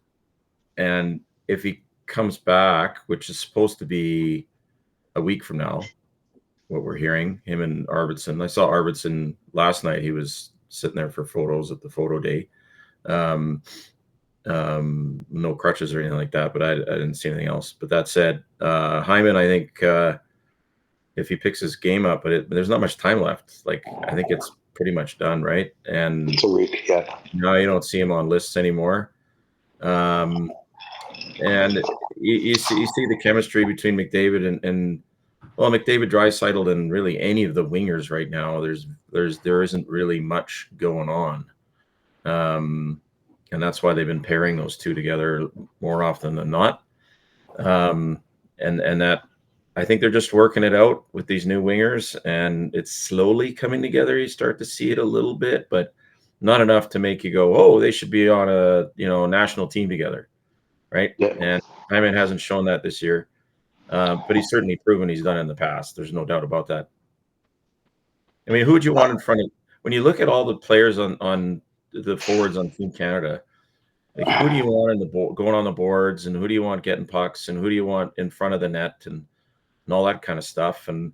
And if he comes back, which is supposed to be a week from now, what we're hearing, him and Arvidsson. I saw Arvidsson last night. He was sitting there for photos at the photo day. No crutches or anything like that, but I didn't see anything else. But that said, Hyman, I think if he picks his game up, but there's not much time left. Like, I think it's pretty much done, right? And it's a week, yeah. now you don't see him on lists anymore. And you see the chemistry between McDavid and McDavid, Draisaitl, and really any of the wingers right now. There isn't really much going on, and that's why they've been pairing those two together more often than not. And that, I think they're just working it out with these new wingers, and it's slowly coming together. You start to see it a little bit, but not enough to make you go, "Oh, they should be on a national team together," right? Yeah. And Hyman hasn't shown that this year. But he's certainly proven he's done it in the past. There's no doubt about that. I mean, who would you want in front of when you look at all the players on the forwards on Team Canada? Like, who do you want going on the boards, and who do you want getting pucks, and who do you want in front of the net, and all that kind of stuff? And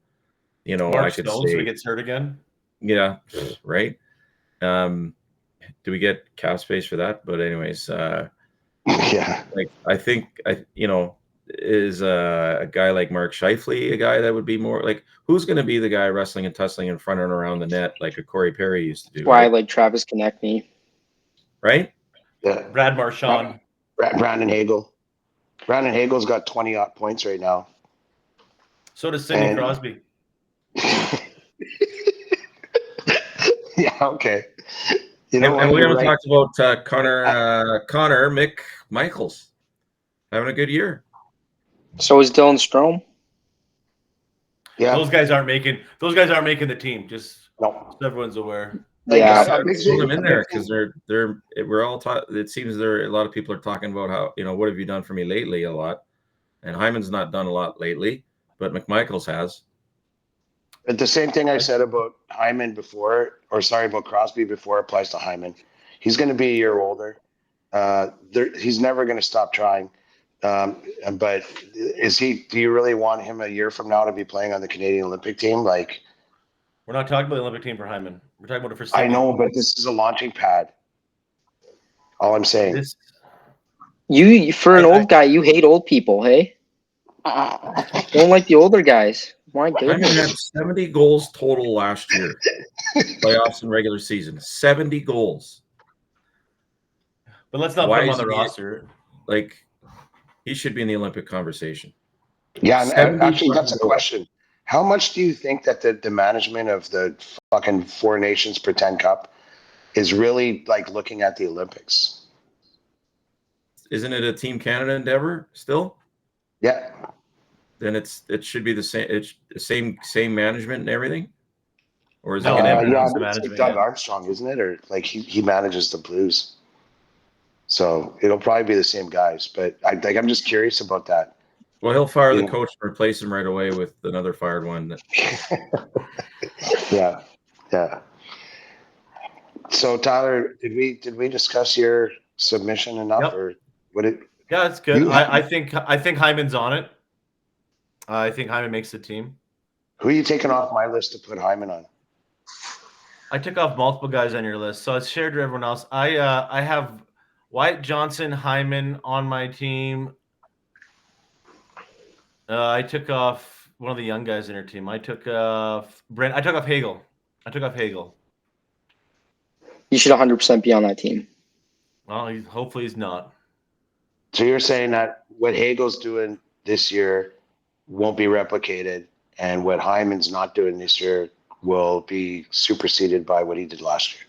Mark I could Stones, say, if he gets hurt again. Yeah, right. Do we get Capspace for that? But anyways, Yeah. like I think is a guy like Mark Scheifele a guy that would be more like, who's going to be the guy wrestling and tussling in front and around the net like a Corey Perry used to do? Why, right? like Travis Konechny. Right? Yeah. Brad Marchand. Brandon Hagel. Brandon Hagel's got 20-odd points right now. So does Sidney And- Crosby. Yeah, okay. And we haven't talked about Connor McMichaels having a good year. So is Dylan Strome. Yeah. Those guys aren't making the team. Just No. so everyone's aware. Yeah. a big Throw them thing- in there because we're all it seems a lot of people are talking about how what have you done for me lately a lot, and Hyman's not done a lot lately, but McMichaels has. But the same thing I said about Hyman before, about Crosby before, applies to Hyman. He's going to be a year older. He's never going to stop trying. But do you really want him a year from now to be playing on the Canadian Olympic team? Like, We're not talking about the Olympic team for Hyman. We're talking about it for Sidney. I know, but this is a launching pad. All I'm saying. This, You for an old guy, you hate old people, hey? Don't like the older guys. My Hyman goodness. had 70 goals total last year, playoffs and regular season. 70 goals. but let's not Why put him on is the he- roster. Like, he should be in the Olympic conversation. Yeah, and 70 actually, that's a goals. question. How much do you think that the management of the fucking Four Nations Pretend Cup is really like looking at the Olympics? Isn't it a Team Canada endeavor still? Yeah. Then it should be the same. It's the same management and everything, or is it No, going never to? knows but the it's like management, Doug yeah. Armstrong, isn't it? Or like he manages the Blues. So it'll probably be the same guys. But I'm just curious about that. Well, he'll fire the Yeah. coach and replace him right away with another fired one. Yeah. Yeah. So Tyler, did we discuss your submission enough, Yep. or would it? Yeah, it's good. You- I think Hyman's on it. I think Hyman makes the team. Who are you taking off my list to put Hyman on? I took off multiple guys on your list, so it's shared to everyone else. I have Wyatt Johnson, Hyman on my team. I took off one of the young guys in your team. I took off Brent. I took off Hagel. You should 100% be on that team. Well, hopefully he's not. So you're saying that what Hagel's doing this year won't be replicated, and what Hyman's not doing this year will be superseded by what he did last year.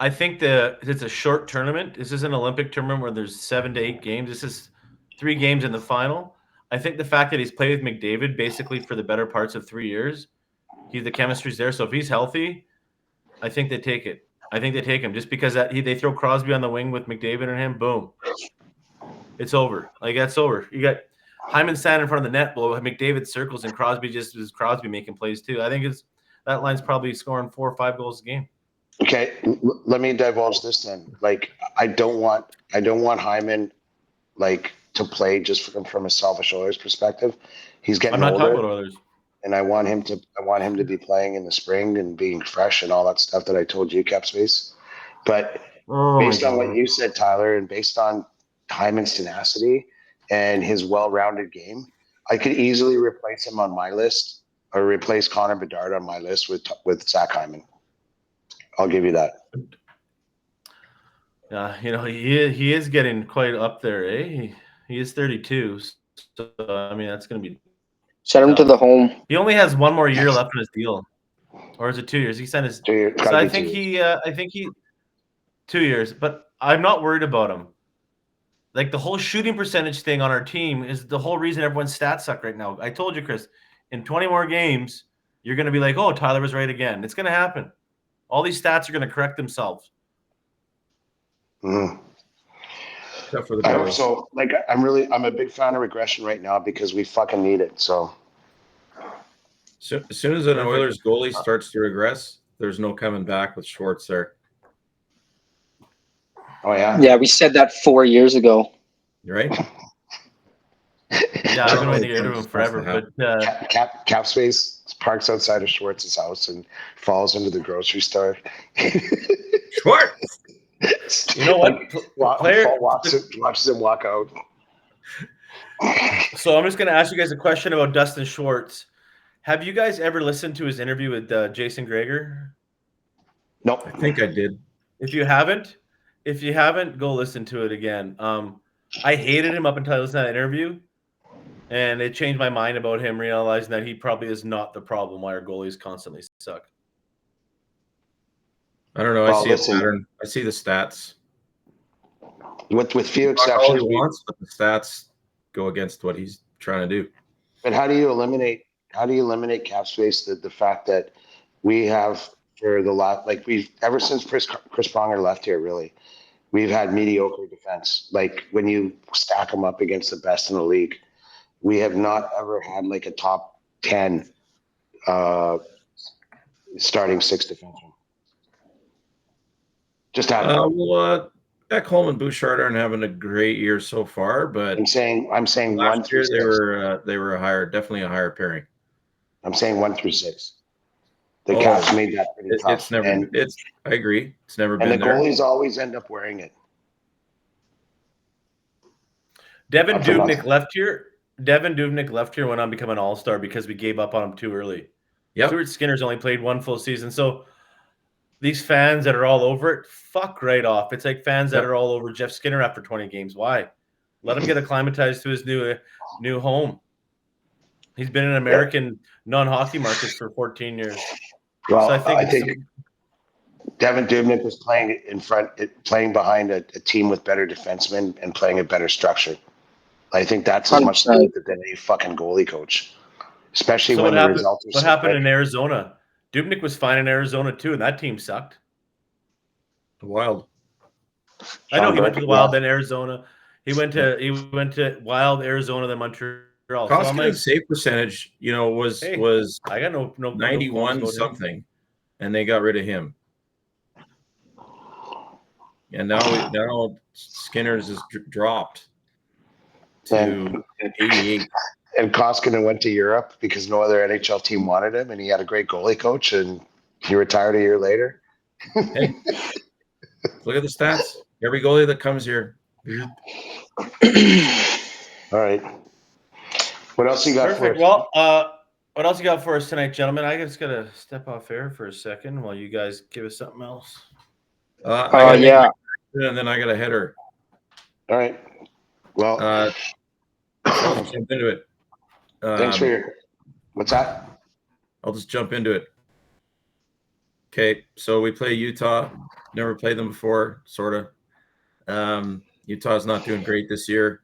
I think it's a short tournament. This is an Olympic tournament where there's 7 to 8 games. This is 3 games in the final. I think the fact that he's played with McDavid basically for the better parts of 3 years, the chemistry's there. So if he's healthy, I think they take it. I think they take him just because they throw Crosby on the wing with McDavid and him. Boom, it's over. Like that's over. You got Hyman standing in front of the net, blow McDavid circles, and Crosby just is Crosby making plays too. I think that line's probably scoring 4 or 5 goals a game. Okay, let me divulge this then. Like, I don't want Hyman like to play just from a selfish Oilers perspective. He's getting I'm not older, talking about Oilers. and I want him to be playing in the spring and being fresh and all that stuff that I told you, Capspace. But based on what you said, Tyler, and based on Hyman's tenacity and his well-rounded game, I could easily replace him on my list, or replace Connor Bedard on my list with Zach Hyman. I'll give you that. He is getting quite up there, eh? He is 32, so I mean that's going to be. Send him to the home. He only has 1 more year left in his deal, or is it 2 years? He signed his. 2 years. So I think he 2 years, but I'm not worried about him. Like the whole shooting percentage thing on our team is the whole reason everyone's stats suck right now. I told you, Chris, in 20 more games, you're going to be like, oh, Tyler was right again. It's going to happen. All these stats are going to correct themselves. Mm. Except for the So, like, I'm a big fan of regression right now because we fucking need it. So, as soon as an Oilers goalie starts to regress, there's no coming back with Schwartz there. oh yeah, Yeah, we said that 4 years ago. Right? Yeah, I've been waiting to get rid of him forever. But Capspace parks outside of Schwartz's house and falls into the grocery store. Schwartz. you know what? Watches him walk out. So I'm just going to ask you guys a question about Dustin Schwartz. Have you guys ever listened to his interview with Jason Greger? Nope. I think I did. If you haven't, go listen to it again. I hated him up until I listened to that interview, and it changed my mind about him, realizing that he probably is not the problem why our goalies constantly suck. I don't know. I see a pattern. I see the stats. With few Not all exceptions, he wants, but the stats go against what he's trying to do. But how do you eliminate Capspace the fact that we have for the lot, like we've ever since Chris Pronger left here, really, we've had mediocre defense. Like when you stack them up against the best in the league, we have not ever had like a top 10 starting 6 defenseman. Just out of Ekholm and Bouchard aren't having a great year so far, but I'm saying last 1 through year 6. they were definitely a higher pairing. I'm saying 1 through 6. The Caps made that pretty tough. I agree. It's never been there. And the goalies always end up wearing it. Devin Dubnyk left here. Went on to become an all-star because we gave up on him too early. Yep. Stuart Skinner's only played 1 full season. So these fans that are all over it, fuck right off. It's like fans that are all over Jeff Skinner after 20 games. Why? Let him get acclimatized to his new home. He's been in American non-hockey markets for 14 years. Well, so I think Devin Dubnyk was playing behind a team with better defensemen and playing a better structure. I think that's as much to do with it than any fucking goalie coach, especially when the results are so What happened quick. in Arizona? Dubnyk was fine in Arizona too, and that team sucked. The Wild. I know he went to the Wild, then Arizona. He went to Wild, Arizona, then Montreal. Koskinen's save percentage, was I got no 91 something, and they got rid of him. And now Skinner's is dropped to 88. And Koskinen went to Europe because no other NHL team wanted him, and he had a great goalie coach, and he retired a year later. Hey, look at the stats. Every goalie that comes here. All right. What else you got Perfect. for us? Well, what else you got for us tonight, gentlemen? I just gotta step off air for a second while you guys give us something else. Yeah. And then I got a header. All right. Well, I'll just jump into it. thanks for your. What's that? I'll just jump into it. Okay, so we play Utah. Never played them before, sort of. Utah's not doing great this year.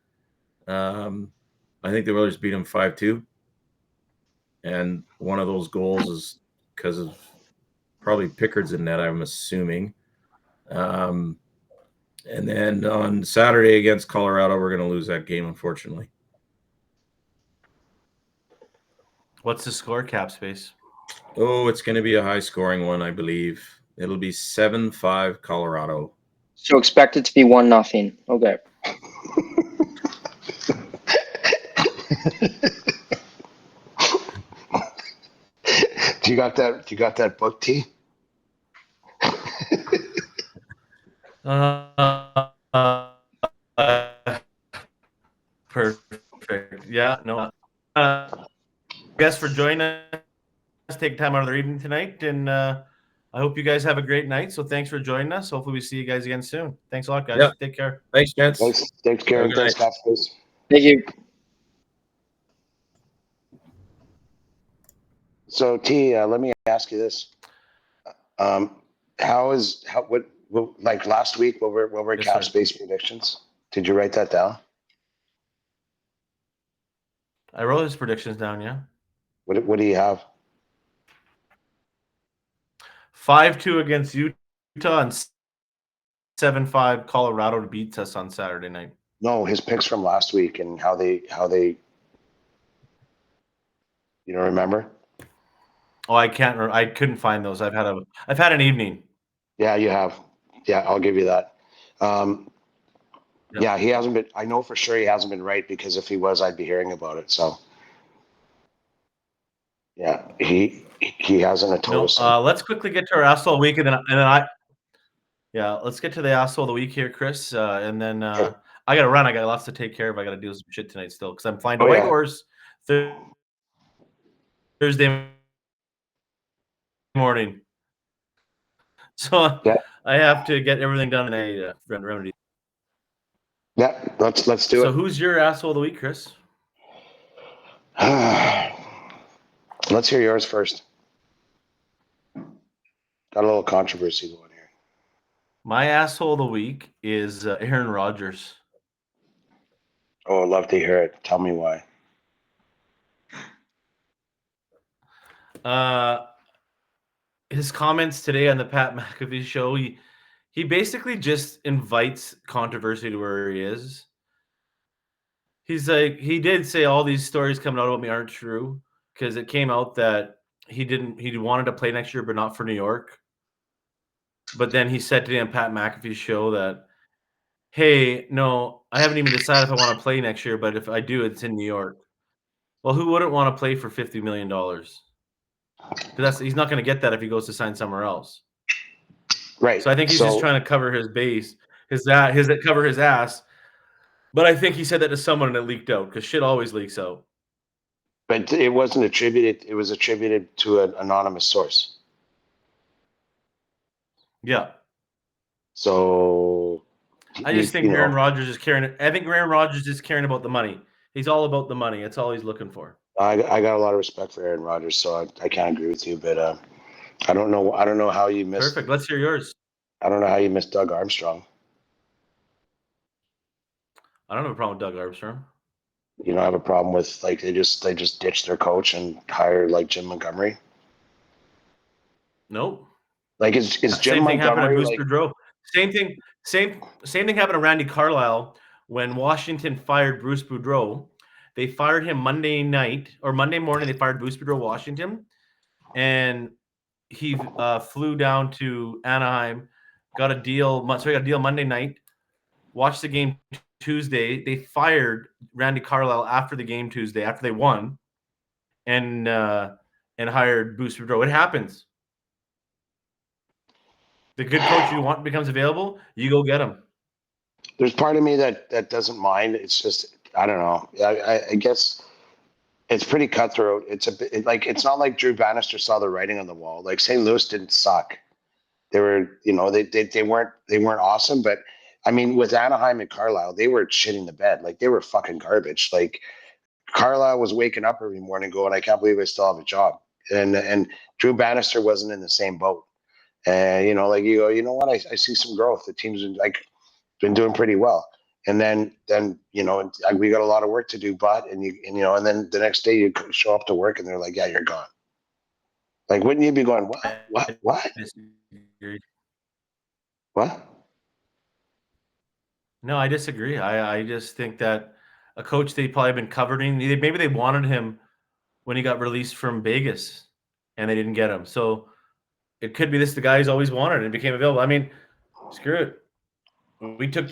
I think the Oilers beat them 5-2. And one of those goals is because of probably Pickard's in net, I'm assuming. And then on Saturday against Colorado, we're going to lose that game, unfortunately. What's the score, Capspace? Oh, it's going to be a high-scoring one, I believe. It'll be 7-5 Colorado. So expect it to be 1-0. Okay. Do you got that? Do you got that book, T? Perfect. Yeah. No. Guess for joining us. Take time out of their evening tonight, and I hope you guys have a great night. So thanks for joining us. Hopefully, we see you guys again soon. Thanks a lot, guys. Yeah. Take care. Thanks, gents. Thanks, Karen. Have a good Thanks, Capspace. Thank you. So T, let me ask you this: what like last week? What were Yes, sir. Capspace predictions? Did you write that down? I wrote his predictions down. Yeah. What do you have? 5-2 against Utah and 7-5 Colorado beats us on Saturday night. No, his picks from last week and how they. You don't remember? Oh, I can't. I couldn't find those. I've had an evening. Yeah, you have. Yeah, I'll give you that. Yep. Yeah, he hasn't been. I know for sure he hasn't been right, because if he was, I'd be hearing about it. So, yeah, he hasn't a total. No. Let's quickly get to our asshole week, and then let's get to the asshole of the week here, Chris, and then Sure. I gotta run. I got lots to take care of. I gotta do some shit tonight still because I'm flying to Oh, yeah. Whitehorse Thursday morning. So Yeah. I have to get everything done in a remedy. Yeah, let's do So it. who's your asshole of the week, Chris? Let's hear yours first. Got a little controversy going here. My asshole of the week is Aaron Rodgers. Oh, I'd love to hear it. Tell me why. His comments today on the Pat McAfee show, he basically just invites controversy to where he is. He's like, he did say all these stories coming out about me aren't true, because it came out that he wanted to play next year, but not for New York. But then he said today on Pat McAfee's show that, hey, no, I haven't even decided if I want to play next year, but if I do, it's in New York. Well, who wouldn't want to play for $50 million? Because he's not going to get that if he goes to sign somewhere else. Right. So I think he's just trying to cover his base, cover his ass. But I think he said that to someone and it leaked out, because shit always leaks out. But it wasn't attributed. It was attributed to an anonymous source. Yeah. So I just think Aaron Rodgers is caring. I think Aaron Rodgers is caring about the money. He's all about the money. That's all he's looking for. I got a lot of respect for Aaron Rodgers, so I can't agree with you. But I don't know how you missed. Perfect. Let's hear yours. I don't know how you missed Doug Armstrong. I don't have a problem with Doug Armstrong. You don't have a problem with, like, they just ditched their coach and hired like Jim Montgomery? Nope. Like, is Jim Same thing happened to Montgomery Bruce like? Boudreau. Same thing happened to Randy Carlisle when Washington fired Bruce Boudreau. They fired him Monday night or Monday morning. They fired Bruce Boudreau, Washington, and he flew down to Anaheim, got a deal. So he got a deal Monday night. Watched the game Tuesday. They fired Randy Carlisle after the game Tuesday, after they won, and hired Bruce Boudreau. It happens. The good coach you want becomes available, you go get him. There's part of me that doesn't mind. It's just, I don't know. I guess it's pretty cutthroat. It's it's not like Drew Bannister saw the writing on the wall. Like, St. Louis didn't suck. They were, they weren't awesome, but I mean, with Anaheim and Carlisle, they were shitting the bed. Like, they were fucking garbage. Like, Carlisle was waking up every morning going, I can't believe I still have a job. And Drew Bannister wasn't in the same boat. And, you go, you know what? I see some growth. The team's been doing pretty well. And then we got a lot of work to do, and then the next day you show up to work and they're like, yeah, you're gone. Like, wouldn't you be going, what? What? No, I disagree. I just think that a coach they probably been covering. Maybe they wanted him when he got released from Vegas, and they didn't get him. So it could be this the guy he's always wanted and became available. I mean, screw it. We took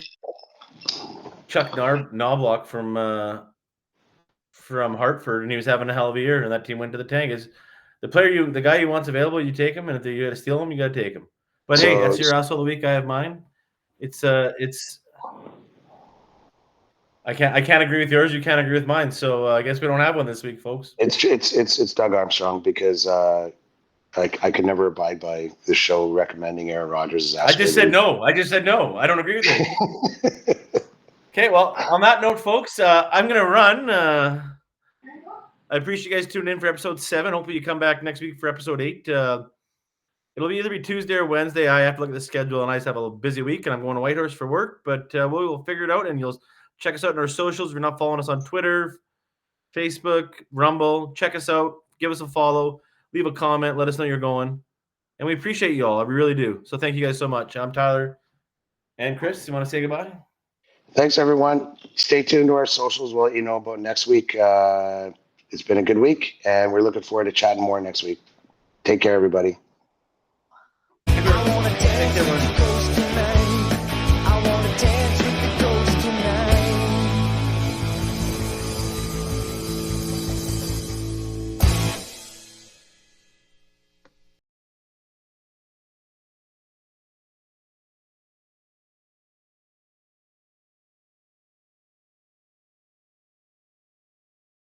Chuck Knobloch from Hartford, and he was having a hell of a year, and that team went to the tank. Is the guy you want's available, you take him, and if you got to steal him, you got to take him. But hey, that's your asshole of the week. I have mine. It's I can't agree with yours. You can't agree with mine. So I guess we don't have one this week, folks. It's Doug Armstrong because I could never abide by the show recommending Aaron Rodgers. I just said no. I don't agree with it. Okay, well, on that note, folks, I'm gonna run. I appreciate you guys tuning in for episode 7. Hopefully, you come back next week for episode 8. It'll either be Tuesday or Wednesday. I have to look at the schedule, and I just have a busy week, and I'm going to Whitehorse for work. But we'll figure it out, and you'll check us out on our socials. If you're not following us on Twitter, Facebook, Rumble, check us out. Give us a follow. Leave a comment. Let us know you're going. And we appreciate you all. We really do. So thank you guys so much. I'm Tyler. And Chris, you want to say goodbye? Thanks, everyone. Stay tuned to our socials. We'll let you know about next week. It's been a good week, and we're looking forward to chatting more next week. Take care, everybody. I wanna dance with the ghost tonight.